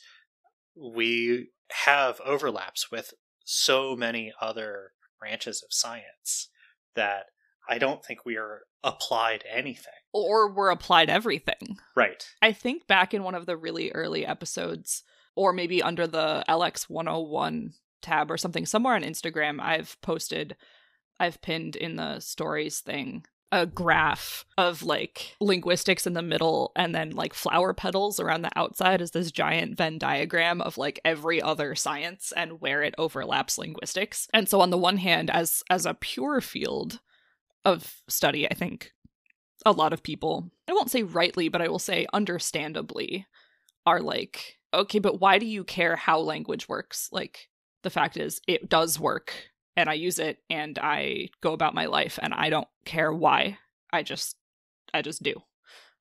We have overlaps with so many other branches of science that I don't think we are applied anything. Or we're applied everything. Right. I think back in one of the really early episodes, or maybe under the LX 101 tab or something, somewhere on Instagram, I've pinned in the stories thing a graph of like linguistics in the middle and then like flower petals around the outside is this giant Venn diagram of like every other science and where it overlaps linguistics. And so on the one hand, as a pure field of study, I think a lot of people, I won't say rightly, but I will say understandably, are like, okay, but why do you care how language works? Like, the fact is, it does work, and I use it, and I go about my life, and I don't care why. I just do.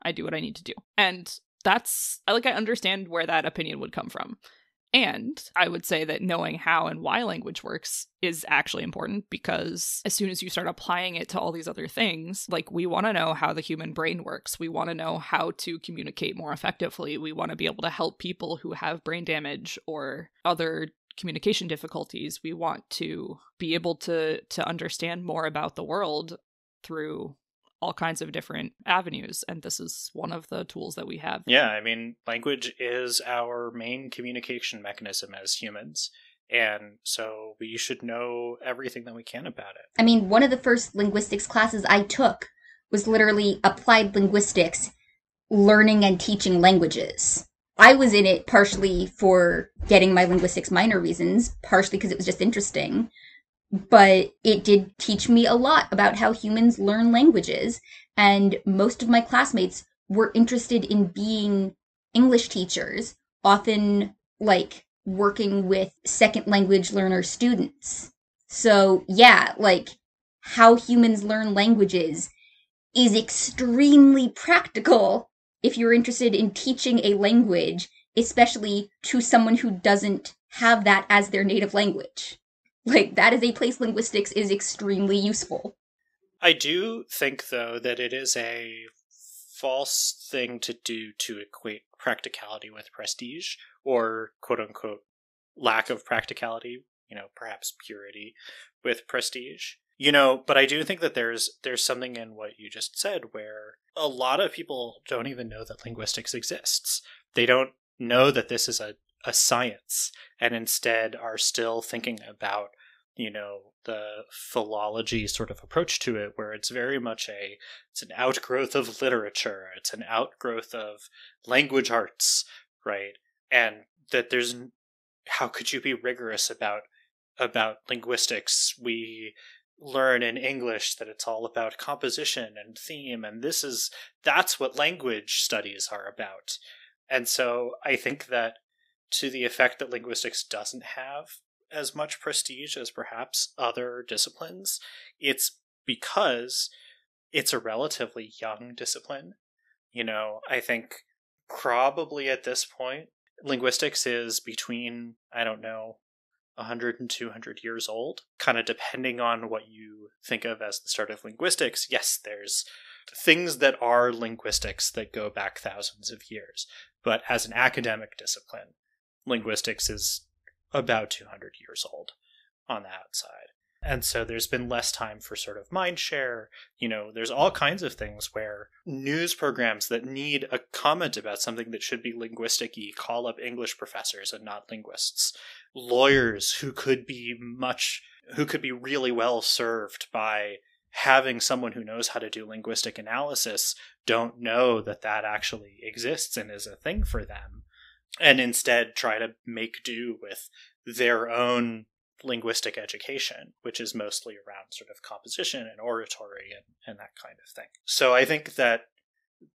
I do what I need to do. And that's, I understand where that opinion would come from. And I would say that knowing how and why language works is actually important, because as soon as you start applying it to all these other things, like, we want to know how the human brain works. We want to know how to communicate more effectively. We want to be able to help people who have brain damage or other communication difficulties. We want to be able to understand more about the world through all kinds of different avenues, and this is one of the tools that we have. Yeah, I mean, language is our main communication mechanism as humans, and so we should know everything that we can about it. I mean, one of the first linguistics classes I took was literally applied linguistics, learning and teaching languages. I was in it partially for getting my linguistics minor reasons, partially because it was just interesting. But it did teach me a lot about how humans learn languages, and most of my classmates were interested in being English teachers, often, like, working with second language learner students. So, yeah, like, how humans learn languages is extremely practical if you're interested in teaching a language, especially to someone who doesn't have that as their native language. Like, that is a place linguistics is extremely useful. I do think, though, that it is a false thing to do to equate practicality with prestige, or quote-unquote lack of practicality, perhaps purity, with prestige. But I do think that there's something in what you just said where a lot of people don't even know that linguistics exists. They don't know that this is a science, and instead are still thinking about, the philology sort of approach to it, where it's very much it's an outgrowth of literature, it's an outgrowth of language arts, right? And that how could you be rigorous about linguistics? We learn in English that it's all about composition and theme, and that's what language studies are about. And so I think that, to the effect that linguistics doesn't have as much prestige as perhaps other disciplines, it's because it's a relatively young discipline. I think probably at this point, linguistics is between, 100 and 200 years old, kind of depending on what you think of as the start of linguistics. Yes, there's things that are linguistics that go back thousands of years, but as an academic discipline, linguistics is about 200 years old on the outside. And so there's been less time for sort of mind share. There's all kinds of things where news programs that need a comment about something that should be linguistic-y call up English professors and not linguists. Lawyers who could be really well served by having someone who knows how to do linguistic analysis don't know that actually exists and is a thing for them, and instead try to make do with their own linguistic education, which is mostly around sort of composition and oratory and that kind of thing. So I think that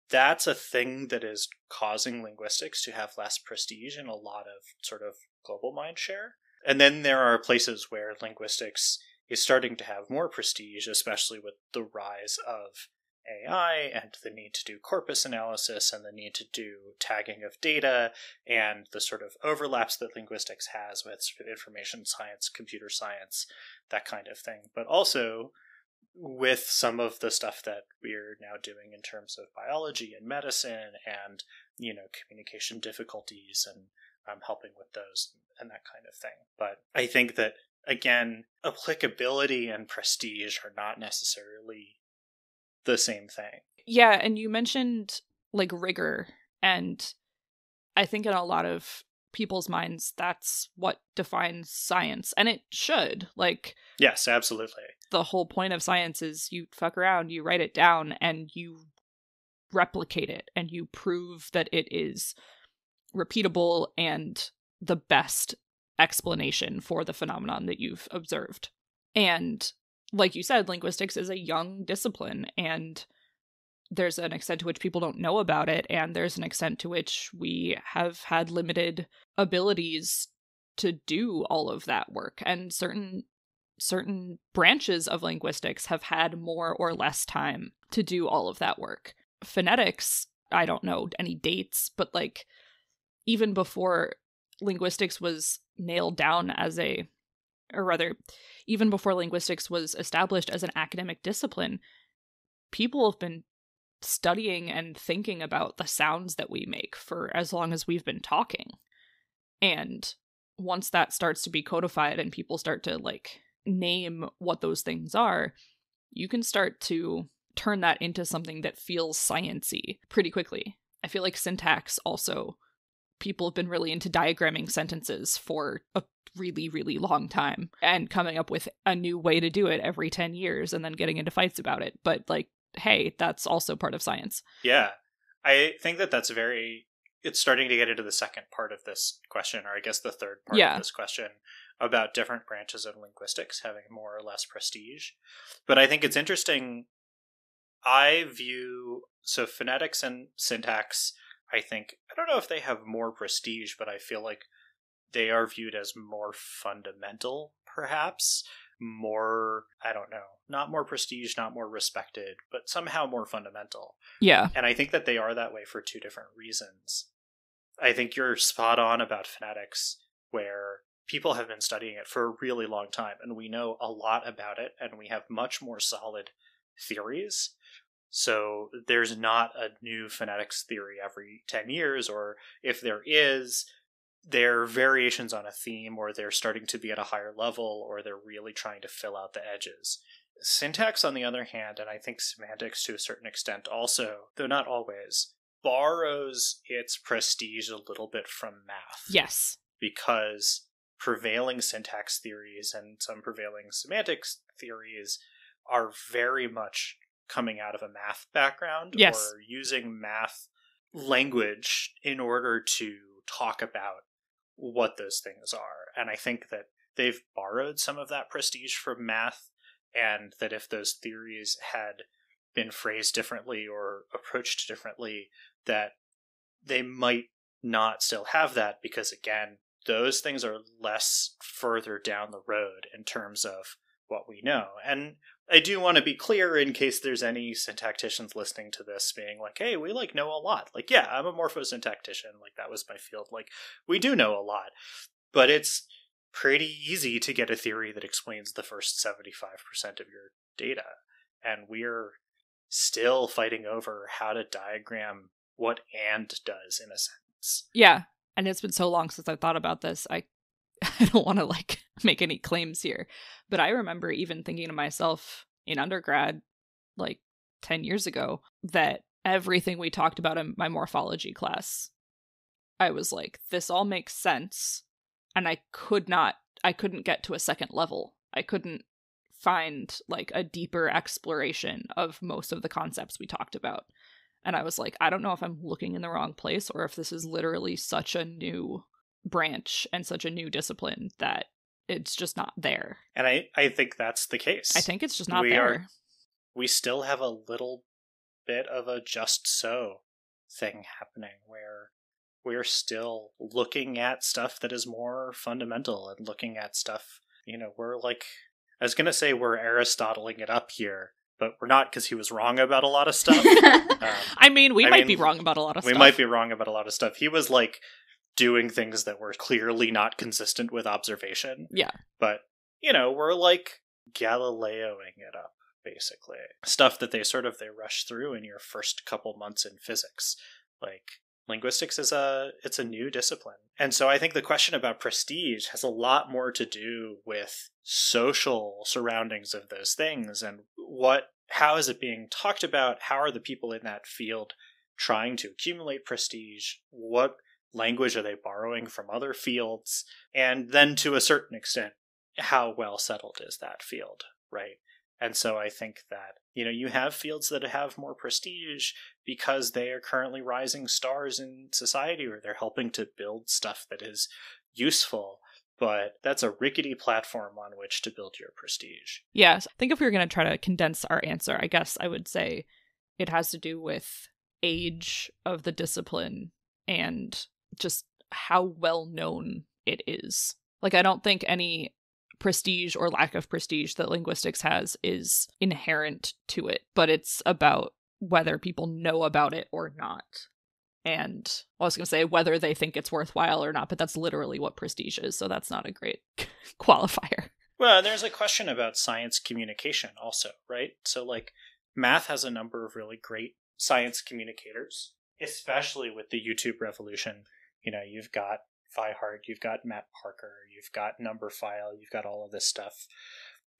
that's a thing that is causing linguistics to have less prestige in a lot of sort of global mind share. And then there are places where linguistics is starting to have more prestige, especially with the rise of AI and the need to do corpus analysis and the need to do tagging of data and the sort of overlaps that linguistics has with sort of information science, computer science, that kind of thing. But also with some of the stuff that we're now doing in terms of biology and medicine and, communication difficulties and helping with those and that kind of thing. But I think that, again, applicability and prestige are not necessarily the same thing. Yeah, and you mentioned like rigor, and I think in a lot of people's minds that's what defines science, and it should. Yes, absolutely. The whole point of science is you fuck around, you write it down, and you replicate it, and you prove that it is repeatable and the best explanation for the phenomenon that you've observed. And like you said, linguistics is a young discipline, and there's an extent to which people don't know about it, and there's an extent to which we have had limited abilities to do all of that work. And certain branches of linguistics have had more or less time to do all of that work. Phonetics, I don't know any dates, but even before linguistics was nailed down even before linguistics was established as an academic discipline, people have been studying and thinking about the sounds that we make for as long as we've been talking. And once that starts to be codified and people start to name what those things are, you can start to turn that into something that feels science-y pretty quickly. I feel like syntax also, people have been really into diagramming sentences for a really, really long time and coming up with a new way to do it every 10 years and then getting into fights about it. But hey, that's also part of science. Yeah. I think that's it's starting to get into the second part of this question, or I guess the third part of this question, about different branches of linguistics having more or less prestige. But I think it's interesting. I view, phonetics and syntax, I don't know if they have more prestige, but I feel like they are viewed as more fundamental, perhaps. More, I don't know, not more prestige, not more respected, but somehow more fundamental. Yeah. And I think that they are that way for two different reasons. I think you're spot on about phonetics, where people have been studying it for a really long time, and we know a lot about it, and we have much more solid theories. So there's not a new phonetics theory every 10 years, or if there is, they're variations on a theme, or they're starting to be at a higher level, or they're really trying to fill out the edges. Syntax, on the other hand, and I think semantics to a certain extent also, though not always, borrows its prestige a little bit from math. Yes. Because prevailing syntax theories and some prevailing semantics theories are very much coming out of a math background, yes, or using math language in order to talk about what those things are. And I think that they've borrowed some of that prestige from math, and that if those theories had been phrased differently or approached differently, that they might not still have that, because again, those things are less further down the road in terms of what we know. And I do want to be clear, in case there's any syntacticians listening to this being like, hey, we know a lot. Yeah, I'm a morphosyntactician. that was my field. We do know a lot, but it's pretty easy to get a theory that explains the first 75% of your data. And we're still fighting over how to diagram what and does in a sentence. Yeah. And it's been so long since I thought about this. I don't want to make any claims here. But I remember even thinking to myself in undergrad, like 10 years ago, that everything we talked about in my morphology class, I was like, this all makes sense. And I couldn't get to a second level. I couldn't find like a deeper exploration of most of the concepts we talked about. And I was like, I don't know if I'm looking in the wrong place or if this is literally such a new branch and such a new discipline that it's just not there. And I think that's the case. I think it's just not there. We still have a little bit of a just so thing happening where we're still looking at stuff that is more fundamental and looking at stuff, we're like, I was going to say we're Aristotling it up here, but we're not because he was wrong about a lot of stuff. We might be wrong about a lot of stuff. We might be wrong about a lot of stuff. He was like doing things that were clearly not consistent with observation. Yeah. But, we're like Galileoing it up, basically. Stuff that they rush through in your first couple months in physics. Like, linguistics it's a new discipline. And so I think the question about prestige has a lot more to do with social surroundings of those things and how is it being talked about? How are the people in that field trying to accumulate prestige? What language are they borrowing from other fields? And then to a certain extent, how well settled is that field, right? And so I think that, you have fields that have more prestige because they are currently rising stars in society or they're helping to build stuff that is useful. But that's a rickety platform on which to build your prestige. Yes. I think if we were going to try to condense our answer, I guess I would say it has to do with age of the discipline and just how well known it is. Like, I don't think any prestige or lack of prestige that linguistics has is inherent to it, but it's about whether people know about it or not. And I was going to say whether they think it's worthwhile or not, but that's literally what prestige is, so that's not a great qualifier. Well, there's a question about science communication also, right? So, like, math has a number of really great science communicators, especially with the YouTube revolution. You've got Fihart, you've got Matt Parker, you've got Numberphile, you've got all of this stuff.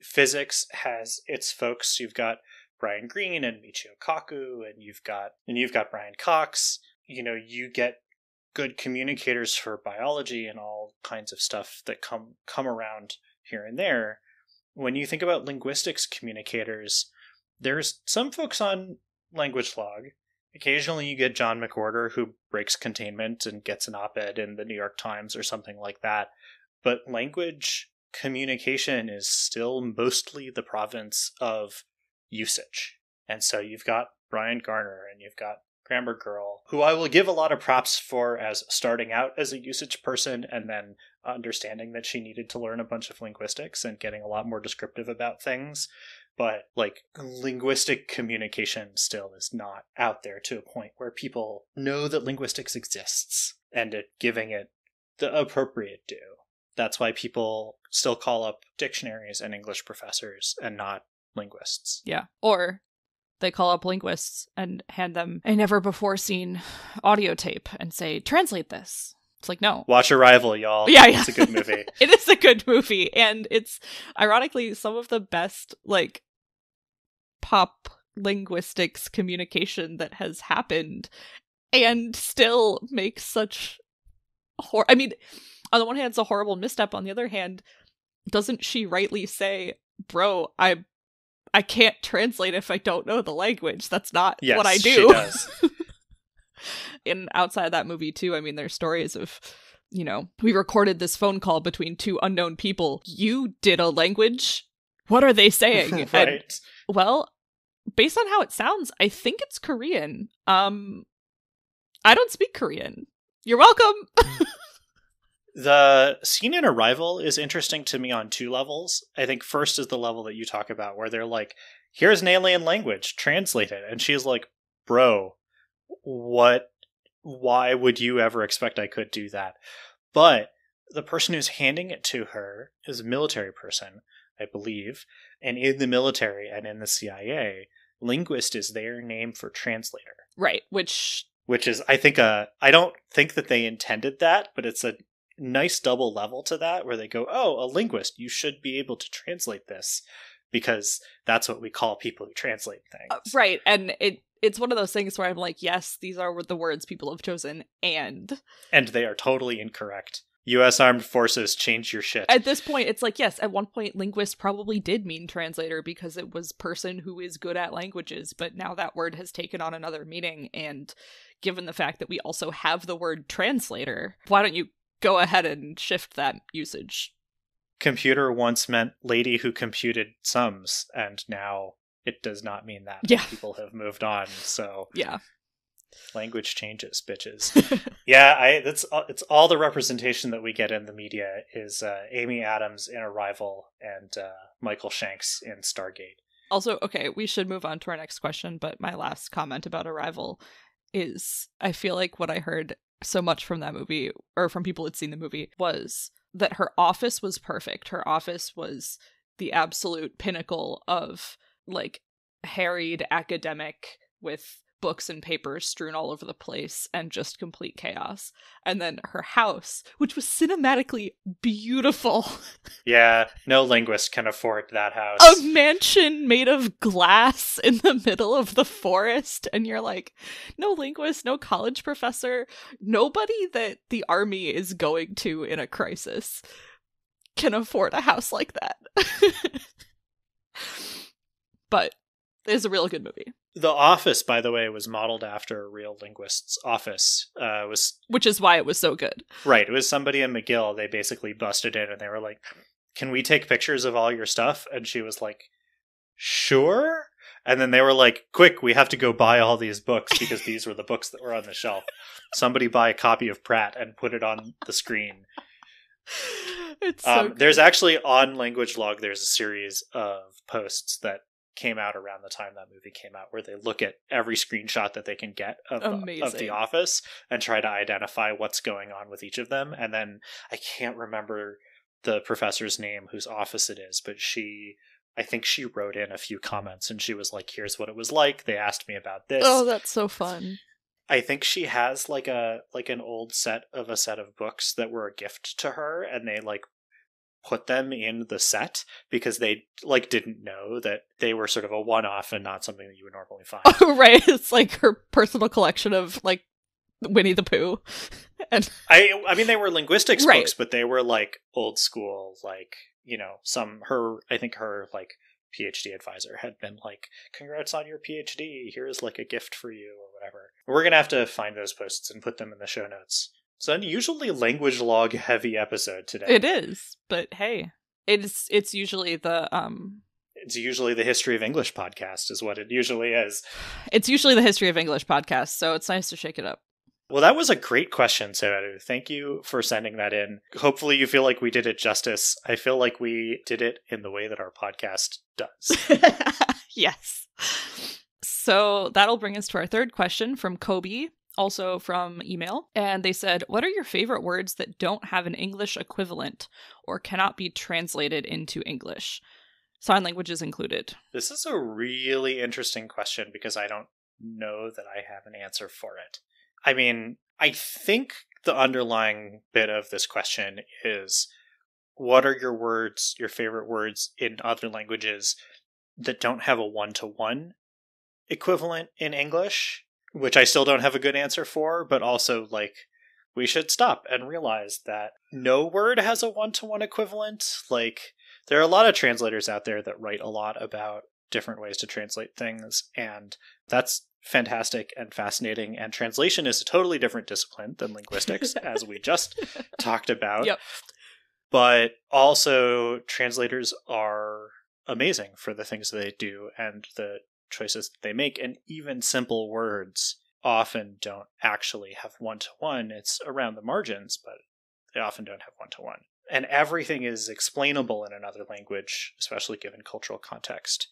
Physics has its folks. You've got Brian Greene and Michio Kaku, and you've got Brian Cox. You get good communicators for biology and all kinds of stuff that come around here and there. When you think about linguistics communicators, there's some folks on LanguageLog. Occasionally you get John McWhorter who breaks containment and gets an op-ed in the New York Times or something like that. But language communication is still mostly the province of usage. And so you've got Brian Garner and you've got Grammar Girl, who I will give a lot of props for as starting out as a usage person and then understanding that she needed to learn a bunch of linguistics and getting a lot more descriptive about things. But, like, linguistic communication still is not out there to a point where people know that linguistics exists and giving it the appropriate due. That's why people still call up dictionaries and English professors and not linguists. Yeah. Or they call up linguists and hand them a never-before-seen audio tape and say, translate this. It's like, no. Watch Arrival, y'all. Yeah. It's a good movie. It is a good movie. And it's, ironically, some of the best, like, pop linguistics communication that has happened and still makes such on the one hand, it's a horrible misstep. On the other hand, doesn't she rightly say, bro, I can't translate if I don't know the language. That's not what I do. She does. And outside of that movie, too, there's stories of, we recorded this phone call between two unknown people. You did a language? What are they saying? Right. And, well, based on how it sounds, I think it's Korean. I don't speak Korean. You're welcome. The scene in Arrival is interesting to me on two levels. I think first is the level that you talk about where they're like, here's an alien language, translate it. And she's like, bro, why would you ever expect I could do that? But the person who's handing it to her is a military person, I believe. And in the military and in the CIA, linguist is their name for translator. Right, which is, I think, I don't think that they intended that, but it's a nice double level to that where they go, oh, a linguist, you should be able to translate this because that's what we call people who translate things. Right. And it's one of those things where I'm like, yes, these are the words people have chosen, and they are totally incorrect. U.S. Armed Forces, change your shit. At this point, it's like, yes, at one point, linguist probably did mean translator because it was person who is good at languages, but now that word has taken on another meaning, and given the fact that we also have the word translator, why don't you go ahead and shift that usage? Computer once meant lady who computed sums, and now it does not mean that. Yeah. People have moved on, so... Yeah. Language changes, bitches. Yeah, it's all the representation that we get in the media is Amy Adams in Arrival and Michael Shanks in Stargate. Also, okay, we should move on to our next question, but my last comment about Arrival is I feel like what I heard so much from that movie, or from people who'd seen the movie, was that her office was perfect. Her office was the absolute pinnacle of, like, harried academic with books and papers strewn all over the place and just complete chaos. And then her house, which was cinematically beautiful. Yeah, no linguist can afford that house. A mansion made of glass in the middle of the forest. And you're like, no linguist, no college professor, nobody that the army is going to in a crisis can afford a house like that. But it's a real good movie. The office, by the way, was modeled after a real linguist's office. Which is why it was so good. Right. It was somebody in McGill. They basically busted in and they were like, can we take pictures of all your stuff? And she was like, sure. And then they were like, quick, we have to go buy all these books because these were the books that were on the shelf. Somebody buy a copy of Pratt and put it on the screen. It's so there's actually on Language Log, there's a series of posts that came out around the time that movie came out where they look at every screenshot that they can get of the office and try to identify what's going on with each of them. And then I can't remember the professor's name whose office it is, but I think she wrote in a few comments and she was like, here's what it was like. They asked me about this. Oh, that's so fun. I think she has like an old set of books that were a gift to her, and they like put them in the set because they like didn't know that they were sort of a one-off and not something that you would normally find. Oh, right. It's like her personal collection of like Winnie the Pooh. And I mean, they were linguistics right. books, but they were like old school, like, you know, I think her like PhD advisor had been like, congrats on your PhD. Here's like a gift for you or whatever. We're going to have to find those posts and put them in the show notes. It's an unusually Language Log heavy episode today. It is, but hey, it's usually the It's usually the History of English podcast is what it usually is. It's usually the History of English podcast, so it's nice to shake it up. Well, that was a great question, Sarah. Thank you for sending that in. Hopefully you feel like we did it justice. I feel like we did it in the way that our podcast does. Yes. So that'll bring us to our third question from Kobe, also from email. And they said, what are your favorite words that don't have an English equivalent or cannot be translated into English? Sign languages included. This is a really interesting question because I don't know that I have an answer for it. I mean, I think the underlying bit of this question is, what are your favorite words in other languages that don't have a one-to-one equivalent in English? Which I still don't have a good answer for, but also, like, we should stop and realize that no word has a one-to-one equivalent. Like, there are a lot of translators out there that write a lot about different ways to translate things, and that's fantastic and fascinating, and translation is a totally different discipline than linguistics, as we just talked about. Yep. But also, translators are amazing for the things that they do and the choices that they make, and even simple words often don't actually have one-to-one. It's around the margins, but they often don't have one-to-one. And everything is explainable in another language, especially given cultural context.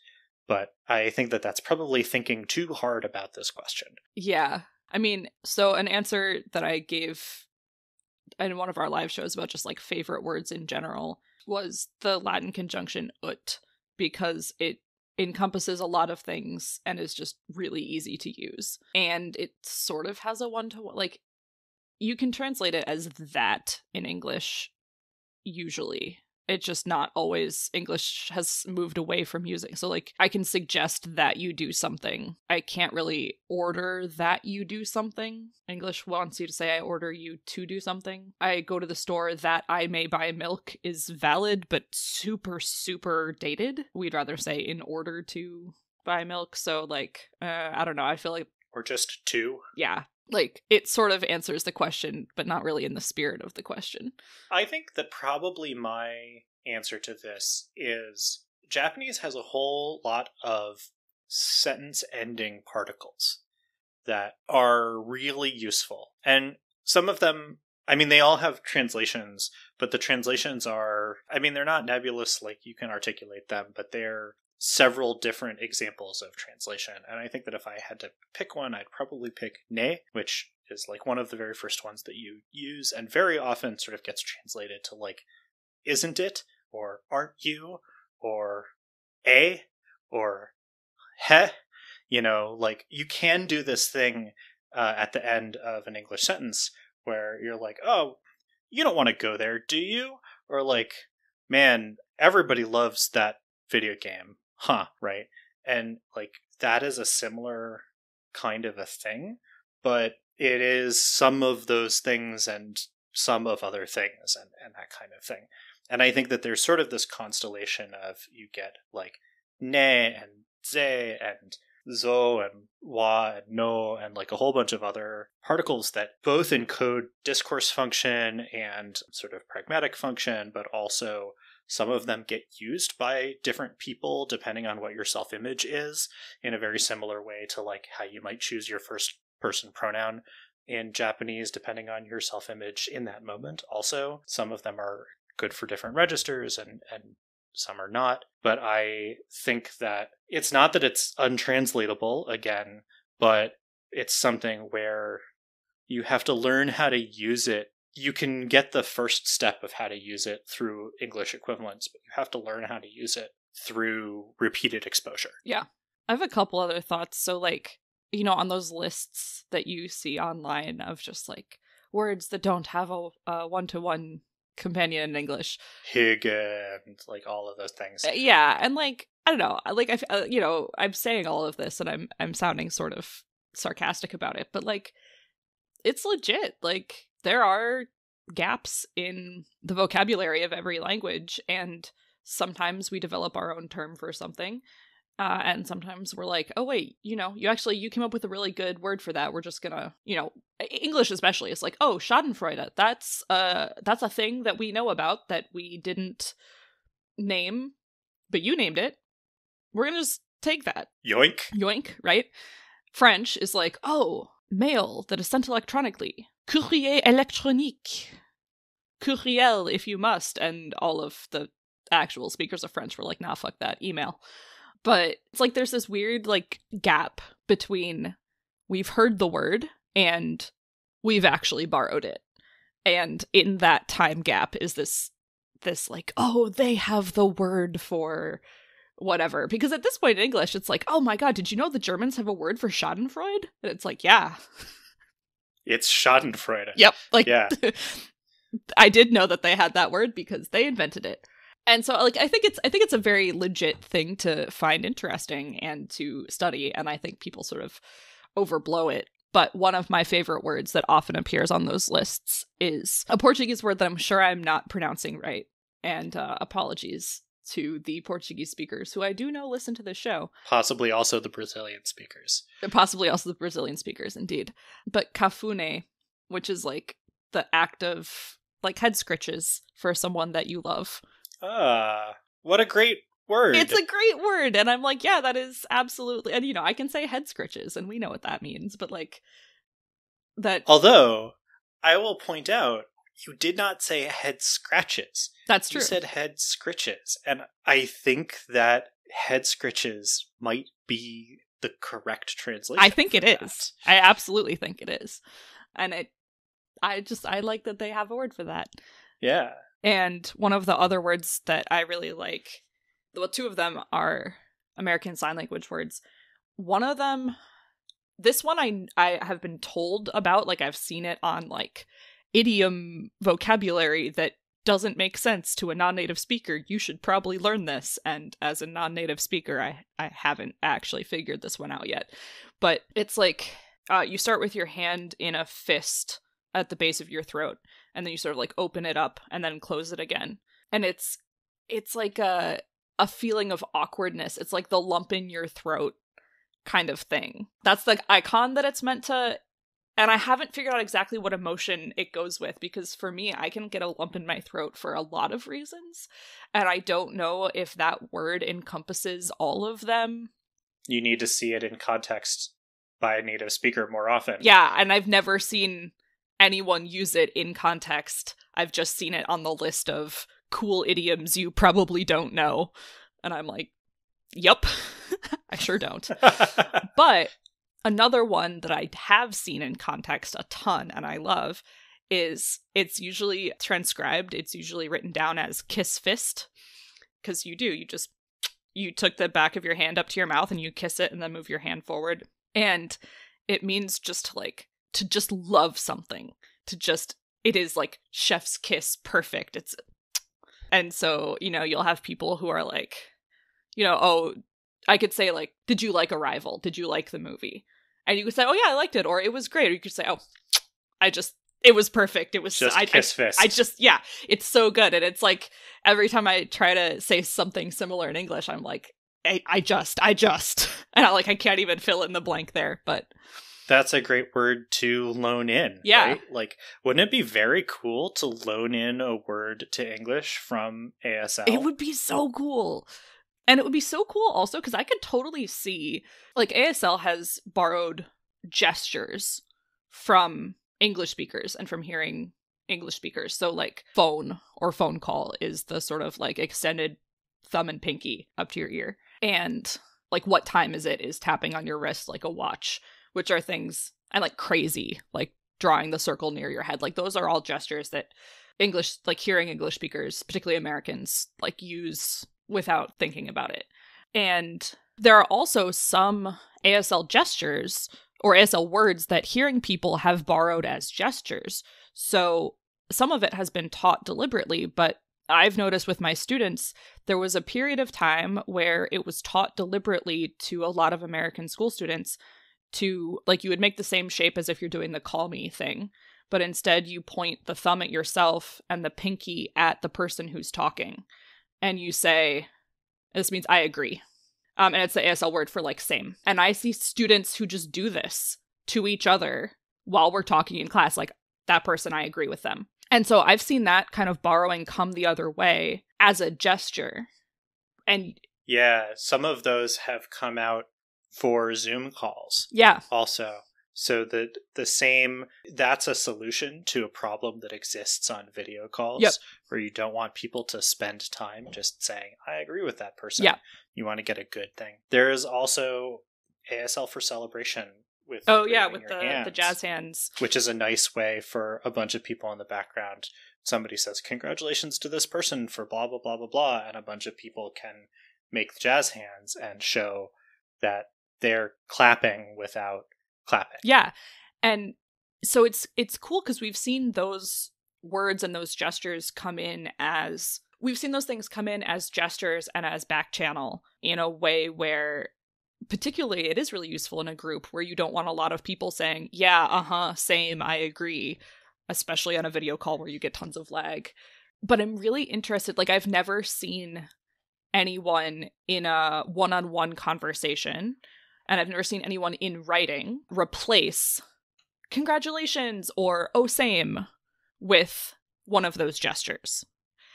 But I think that that's probably thinking too hard about this question. Yeah. I mean, so an answer that I gave in one of our live shows about just like favorite words in general was the Latin conjunction ut, because it encompasses a lot of things and is just really easy to use. And it sort of has a one-to-one, like, you can translate it as that in English, usually. It's just not always. English has moved away from using. So, like, I can suggest that you do something. I can't really order that you do something. English wants you to say, I order you to do something. I go to the store that I may buy milk is valid, but super, super dated. We'd rather say in order to buy milk. So, like, I don't know. I feel like. Or just to. Yeah. Like, it sort of answers the question, but not really in the spirit of the question. I think that probably my answer to this is Japanese has a whole lot of sentence-ending particles that are really useful. And some of them, I mean, they all have translations, but the translations are, I mean, they're not nebulous, like you can articulate them, but they're several different examples of translation. And I think that if I had to pick one, I'd probably pick ne, which is like one of the very first ones that you use and very often sort of gets translated to like, isn't it? Or aren't you? Or or he. You know, like you can do this thing at the end of an English sentence where you're like, oh, you don't want to go there, do you? Or like, man, everybody loves that video game. Huh, right? And like that is a similar kind of a thing, but it is some of those things and some of other things and that kind of thing. And I think that there's sort of this constellation of you get like ne and ze and zo and wa and no and like a whole bunch of other particles that both encode discourse function and sort of pragmatic function, but also some of them get used by different people depending on what your self-image is in a very similar way to like how you might choose your first person pronoun in Japanese depending on your self-image in that moment. Also, some of them are good for different registers and some are not. But I think that it's not that it's untranslatable again, but it's something where you have to learn how to use it. You can get the first step of how to use it through English equivalents, but you have to learn how to use it through repeated exposure. Yeah. I have a couple other thoughts. So, like, you know, on those lists that you see online of just like words that don't have a one-to-one companion in English. Hig and like all of those things. Yeah. And like, I don't know, like, you know, I'm saying all of this and I'm sounding sort of sarcastic about it, but like, it's legit. Like, there are gaps in the vocabulary of every language, and sometimes we develop our own term for something, and sometimes we're like, oh wait, you know, you came up with a really good word for that. We're just gonna, you know, English especially, it's like, oh, Schadenfreude, that's a thing that we know about that we didn't name, but you named it. We're gonna just take that. Yoink, right? French is like, oh, mail that is sent electronically. Courrier électronique. Courriel, if you must. And all of the actual speakers of French were like, nah, fuck that, email. But it's like there's this weird like gap between we've heard the word and we've actually borrowed it. And in that time gap is this like, oh, they have the word for whatever. Because at this point in English, it's like, oh my god, did you know the Germans have a word for Schadenfreude? And it's like, yeah. It's Schadenfreude. Yep. Like, yeah. I did know that they had that word because they invented it. And so, like, I think it's a very legit thing to find interesting and to study. And I think people sort of overblow it. But one of my favorite words that often appears on those lists is a Portuguese word that I'm sure I'm not pronouncing right. And apologies to the Portuguese speakers who I do know listen to this show. Possibly also the Brazilian speakers. Indeed. But cafune, which is like the act of like head scritches for someone that you love. What a great word. It's a great word. And I'm like, yeah, that is absolutely, and you know, I can say head scritches and we know what that means, but like that. Although I will point out, you did not say head scratches. That's true. You said head scritches. And I think that head scritches might be the correct translation. I think it is. I absolutely think it is. And I like that they have a word for that. Yeah. And one of the other words that I really like, well, two of them are American Sign Language words. One of them this one I have been told about, like I've seen it on like idiom vocabulary that doesn't make sense to a non-native speaker. You should probably learn this. And as a non-native speaker, I haven't actually figured this one out yet. But it's like you start with your hand in a fist at the base of your throat, and then you sort of like open it up and then close it again. And it's like a feeling of awkwardness. It's like the lump in your throat kind of thing. That's the icon that it's meant to, and I haven't figured out exactly what emotion it goes with, because for me, I can get a lump in my throat for a lot of reasons, and I don't know if that word encompasses all of them. You need to see it in context by a native speaker more often. Yeah, and I've never seen anyone use it in context. I've just seen it on the list of cool idioms you probably don't know, and I'm like, yup. I sure don't. But another one that I have seen in context a ton and I love is it's usually transcribed. It's usually written down as kiss fist, because you took the back of your hand up to your mouth and you kiss it and then move your hand forward. And it means just to just love something, it is like chef's kiss perfect. And so, you'll have people who are like, oh, I could say like, did you like Arrival? Did you like the movie? And you could say, oh yeah, I liked it. Or it was great. Or you could say, oh, it was perfect. It was just kiss fist. It's so good. And it's like, every time I try to say something similar in English, I'm like, I just, and I can't even fill in the blank there, but. That's a great word to loan in. Yeah. Right? Like, wouldn't it be very cool to loan in a word to English from ASL? It would be so cool. And it would be so cool also because I could totally see, like, ASL has borrowed gestures from English speakers and from hearing English speakers. So, like, phone or phone call is the sort of, like, extended thumb and pinky up to your ear. And, like, what time is it is tapping on your wrist like a watch, which are things, and, like, crazy, like, drawing the circle near your head. Like, those are all gestures that hearing English speakers, particularly Americans, like, use without thinking about it. And there are also some ASL gestures or ASL words that hearing people have borrowed as gestures. So some of it has been taught deliberately, but I've noticed with my students, there was a period of time where it was taught deliberately to a lot of American school students to, like, you would make the same shape as if you're doing the call me thing, but instead you point the thumb at yourself and the pinky at the person who's talking. And you say, this means I agree. And it's the ASL word for, like, same. And I see students who just do this to each other while we're talking in class, like, that person, I agree with them. And so I've seen that kind of borrowing come the other way as a gesture. And yeah, some of those have come out for Zoom calls. Yeah. Also. So the same, that's a solution to a problem that exists on video calls. Yep. Where you don't want people to spend time just saying, I agree with that person. Yeah. You want to get a good thing. There is also ASL for celebration with with the jazz hands. Which is a nice way for a bunch of people in the background. Somebody says, congratulations to this person for blah, blah, blah, blah, blah. And a bunch of people can make the jazz hands and show that they're clapping without clapping. Yeah. And so it's cool because we've seen those words and those gestures come in as, we've seen those things come in as gestures and as back channel in a way where particularly it is really useful in a group where you don't want a lot of people saying, yeah, same, I agree, especially on a video call where you get tons of lag. But I'm really interested, like, I've never seen anyone in a one-on-one conversation, and I've never seen anyone in writing replace congratulations or oh, same with one of those gestures.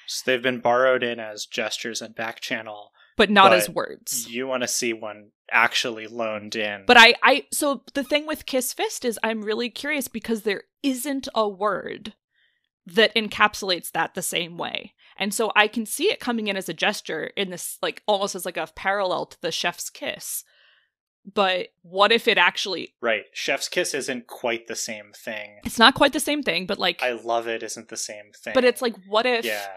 So they've been borrowed in as gestures and back channel. But not as words. You want to see one actually loaned in. But so the thing with kiss fist is I'm really curious because there isn't a word that encapsulates that the same way. And so I can see it coming in as a gesture in this, like, almost as like a parallel to the chef's kiss. But what if it actually... Right. Chef's kiss isn't quite the same thing. It's not quite the same thing, but, like... I love it isn't the same thing. But it's like, what if... Yeah.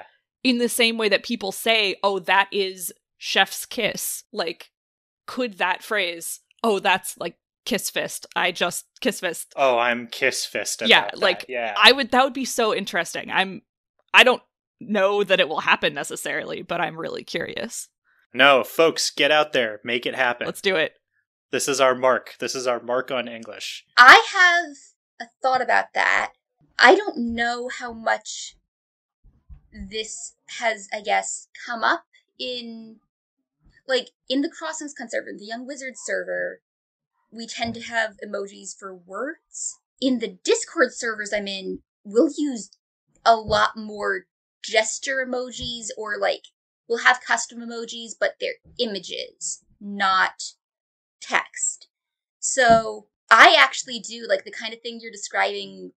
In the same way that people say, oh, that is chef's kiss, like, could that phrase, oh, that's, like, kiss fist. I just kiss fist. Oh, I'm kiss fist about Yeah, that. like, yeah. that would be so interesting. I don't know that it will happen necessarily, but I'm really curious. No, folks, get out there. Make it happen. Let's do it. This is our mark. This is our mark on English. I have a thought about that. I don't know how much this has, I guess, come up in, like, in the Crossings server, the Young Wizards server, we tend to have emojis for words. In the Discord servers I'm in, we'll use a lot more gesture emojis, or, like, we'll have custom emojis, but they're images, not text. So I actually do, like, the kind of thing you're describing,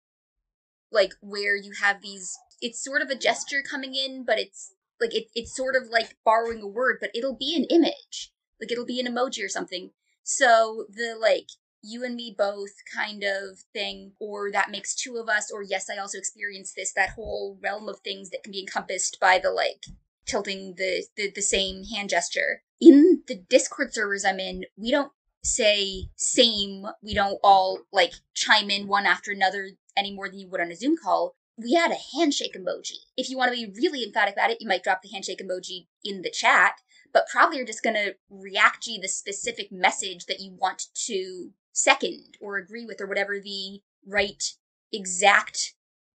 like, where you have these, it's sort of a gesture coming in, but it's like, it's sort of like borrowing a word, but it'll be an image. Like, it'll be an emoji or something. So the, like, you and me both kind of thing, or that makes two of us, or yes, I also experienced this, that whole realm of things that can be encompassed by the, like, tilting the same hand gesture. In the Discord servers I'm in, we don't say same, we don't all, like, chime in one after another any more than you would on a Zoom call. We add a handshake emoji. If you want to be really emphatic about it, you might drop the handshake emoji in the chat, but probably you're just going to react-y the specific message that you want to second or agree with, or whatever the right exact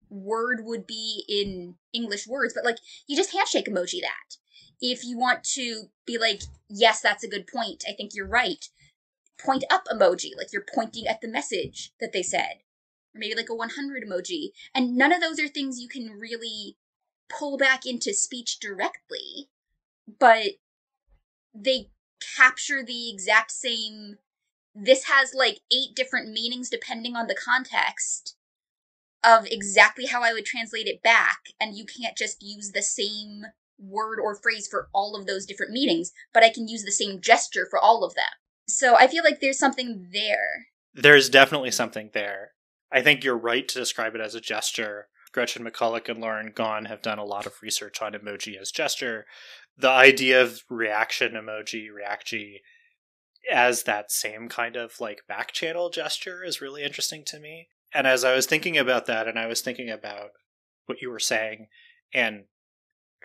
word would be in English words. But, like, you just handshake emoji that. If you want to be like, yes, that's a good point, I think you're right, point up emoji, like you're pointing at the message that they said. Or maybe like a 100 emoji. And none of those are things you can really pull back into speech directly, but they capture the exact same, this has like 8 different meanings depending on the context of exactly how I would translate it back, and you can't just use the same word or phrase for all of those different meanings, but I can use the same gesture for all of them. So I feel like there's something there. There's definitely something there. I think you're right to describe it as a gesture. Gretchen McCulloch and Lauren Gahn have done a lot of research on emoji as gesture. The idea of reaction emoji, reactgy, as that same kind of like back channel gesture is really interesting to me. And as I was thinking about that, and I was thinking about what you were saying, and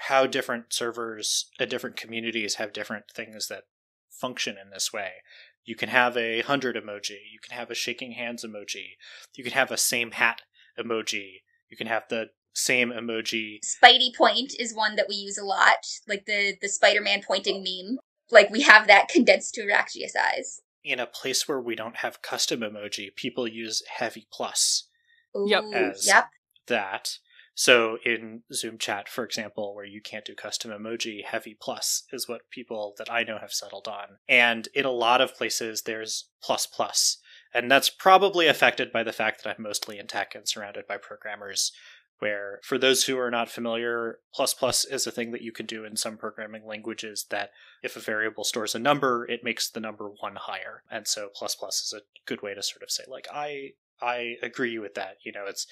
how different servers and different communities have different things that function in this way. You can have a 100 emoji, you can have a shaking hands emoji, you can have a same hat emoji, you can have the same emoji. Spidey point is one that we use a lot, like the Spider-Man pointing meme. Like, we have that condensed to reactio size. In a place where we don't have custom emoji, people use heavy plus. Ooh, as that. So in Zoom chat, for example, where you can't do custom emoji, heavy plus is what people that I know have settled on. And in a lot of places, there's plus plus. And that's probably affected by the fact that I'm mostly in tech and surrounded by programmers, where for those who are not familiar, plus plus is a thing that you can do in some programming languages that if a variable stores a number, it makes the number 1 higher. And so plus plus is a good way to sort of say, like, I agree with that. You know, it's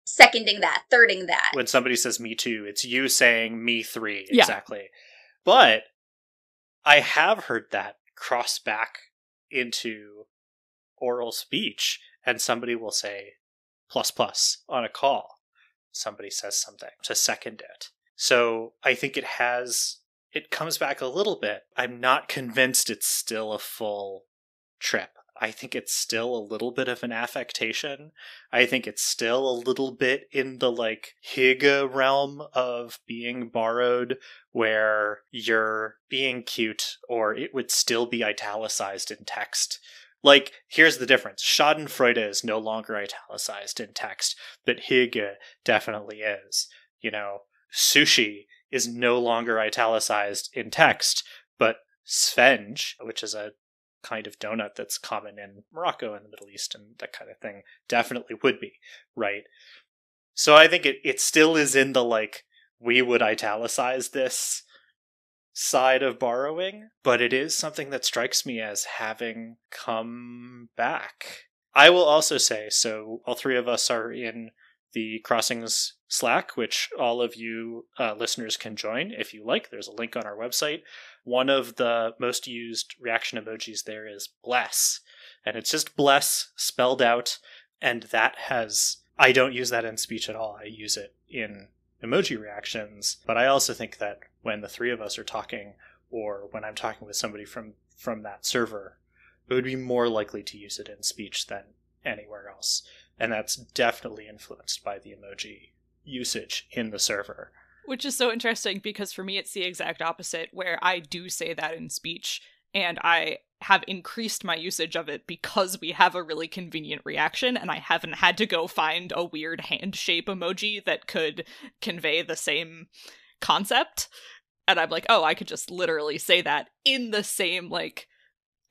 seconding that, thirding that. When somebody says me too, it's you saying me 3. Yeah. Exactly. But I have heard that cross back into oral speech, and somebody will say plus plus on a call. Somebody says something to second it. So I think it comes back a little bit. I'm not convinced it's still a full trip. I think it's still a little bit of an affectation. I think it's still a little bit in the like Higa realm of being borrowed, where you're being cute, or it would still be italicized in text. Like, here's the difference. Schadenfreude is no longer italicized in text, but Higa definitely is. You know, sushi is no longer italicized in text, but Svenge, which is a kind of donut that's common in Morocco and the Middle East and that kind of thing, definitely would be, right? So I think it still is in the, like, we would italicize this side of borrowing, but it is something that strikes me as having come back. I will also say, so all 3 of us are in the Crossings Slack, which all of you listeners can join if you like. There's a link on our website. One of the most used reaction emojis there is bless. And it's just bless spelled out. And I don't use that in speech at all. I use it in emoji reactions. But I also think that when the three of us are talking, or when I'm talking with somebody from that server, it would be more likely to use it in speech than anywhere else. And that's definitely influenced by the emoji usage in the server. Which is so interesting because for me it's the exact opposite, where I do say that in speech and I have increased my usage of it because we have a really convenient reaction and I haven't had to go find a weird hand shape emoji that could convey the same concept. And I'm like, oh, I could just literally say that in the same, like,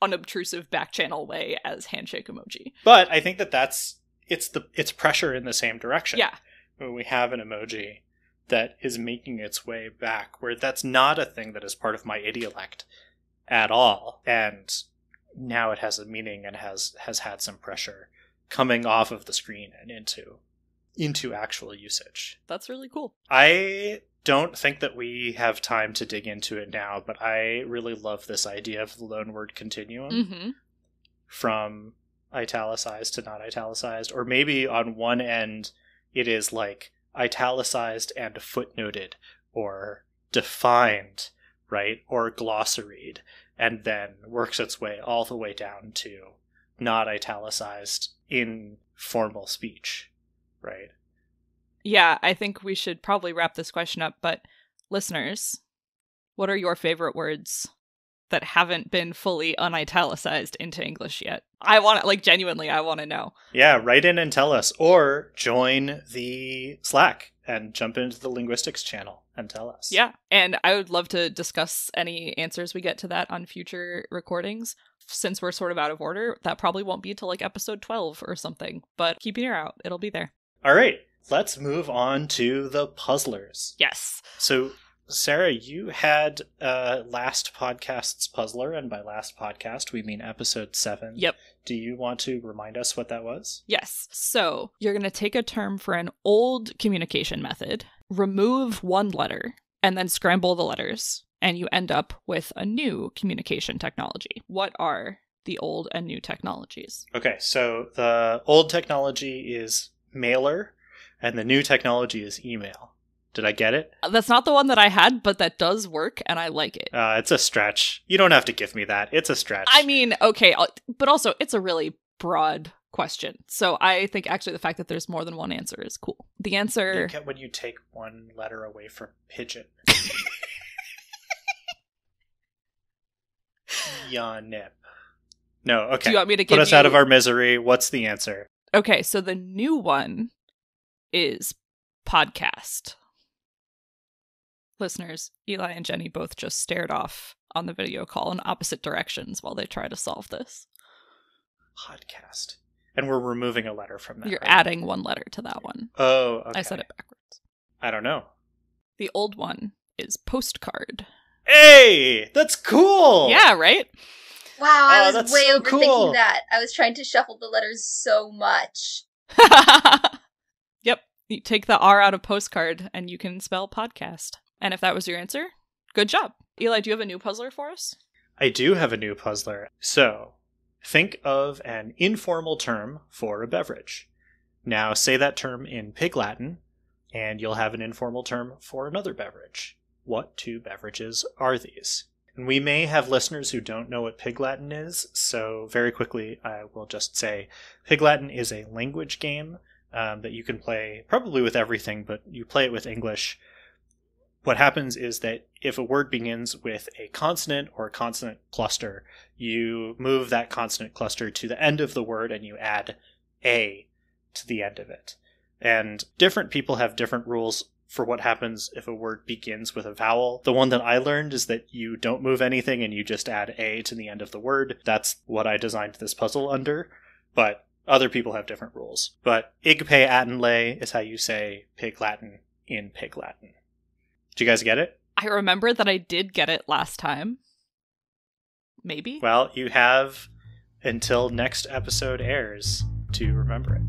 unobtrusive back-channel way as handshake emoji. But I think it's pressure in the same direction. Yeah. When we have an emoji that is making its way back, where that's not a thing that is part of my idiolect at all. And now it has a meaning and has had some pressure coming off of the screen and into actual usage. That's really cool. I don't think that we have time to dig into it now, but I really love this idea of the loanword continuum from italicized to not italicized, or maybe on one end it is like italicized and footnoted or defined, right, or glossaried, and then works its way all the way down to not italicized in formal speech, right? Yeah, I think we should probably wrap this question up, but listeners, what are your favorite words that haven't been fully unitalicized into English yet? I want to, like, genuinely, I want to know. Yeah, write in and tell us, or join the Slack and jump into the Linguistics channel and tell us. Yeah, and I would love to discuss any answers we get to that on future recordings. Since we're sort of out of order, that probably won't be till like episode 12 or something, but keep an ear out. It'll be there. All right. Let's move on to the puzzlers. Yes. So, Sarah, you had last podcast's puzzler, and by last podcast, we mean episode 7. Yep. Do you want to remind us what that was? Yes. So, you're going to take a term for an old communication method, remove one letter, and then scramble the letters, and you end up with a new communication technology. What are the old and new technologies? Okay, so the old technology is mailer, and the new technology is email. Did I get it? That's not the one that I had, but that does work, and I like it. It's a stretch. You don't have to give me that. It's a stretch. I mean, okay, but also, it's a really broad question. So I think actually the fact that there's more than one answer is cool. The answer... You get when you take one letter away from pigeon. Yanip. No, okay. Do you want me to give Put us out of our misery. What's the answer? Okay, so the new one is podcast. Listeners, Eli and Jenny both just stared off on the video call in opposite directions while they try to solve this. Podcast. And we're removing a letter from that. You're right? adding one letter to that one. Oh, okay. I said it backwards. I don't know. The old one is postcard. Hey! That's cool! Yeah, right? Wow, I was that's way so overthinking cool. that. I was trying to shuffle the letters so much. Yep. You take the R out of postcard and you can spell podcast. And if that was your answer, good job. Eli, do you have a new puzzler for us? I do have a new puzzler. So, think of an informal term for a beverage. Now say that term in Pig Latin, and you'll have an informal term for another beverage. What two beverages are these? And we may have listeners who don't know what Pig Latin is, so very quickly I will just say Pig Latin is a language game that you can play probably with everything, but you play it with English. What happens is that if a word begins with a consonant or a consonant cluster, you move that consonant cluster to the end of the word and you add A to the end of it. And different people have different rules for what happens if a word begins with a vowel. The one that I learned is that you don't move anything and you just add A to the end of the word. That's what I designed this puzzle under, but other people have different rules. But igpe atenle is how you say Pig Latin in Pig Latin. Did you guys get it? I remember that I did get it last time. Maybe? Well, you have until next episode airs to remember it.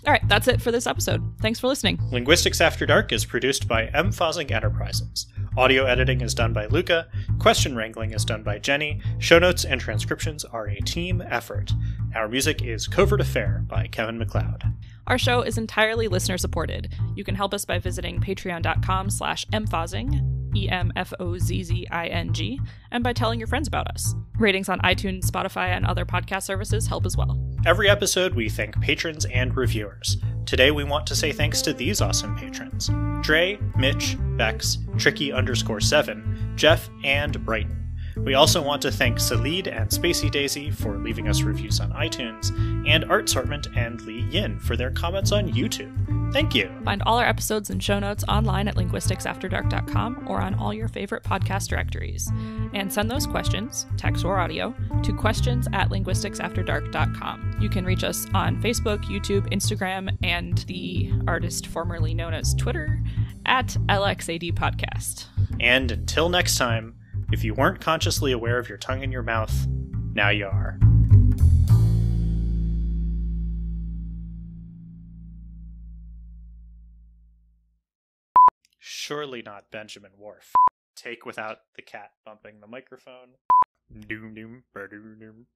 All right, that's it for this episode. Thanks for listening. Linguistics After Dark is produced by M. Fosing Enterprises. Audio editing is done by Luca. Question wrangling is done by Jenny. Show notes and transcriptions are a team effort. Our music is Covert Affair by Kevin MacLeod. Our show is entirely listener-supported. You can help us by visiting patreon.com/emphozing, EMFOZZING, and by telling your friends about us. Ratings on iTunes, Spotify, and other podcast services help as well. Every episode, we thank patrons and reviewers. Today, we want to say thanks to these awesome patrons: Dre, Mitch, Bex, Tricky_7, Jeff, and Brighton. We also want to thank Salid and Spacey Daisy for leaving us reviews on iTunes, and Art Sortment and Lee Yin for their comments on YouTube. Thank you! Find all our episodes and show notes online at linguisticsafterdark.com or on all your favorite podcast directories. And send those questions, text or audio, to questions@linguisticsafterdark.com. You can reach us on Facebook, YouTube, Instagram, and the artist formerly known as Twitter, @LXAD Podcast. And until next time, if you weren't consciously aware of your tongue in your mouth, now you are. Surely not Benjamin Wharf. Take without the cat bumping the microphone. Doom doom, doom, doom.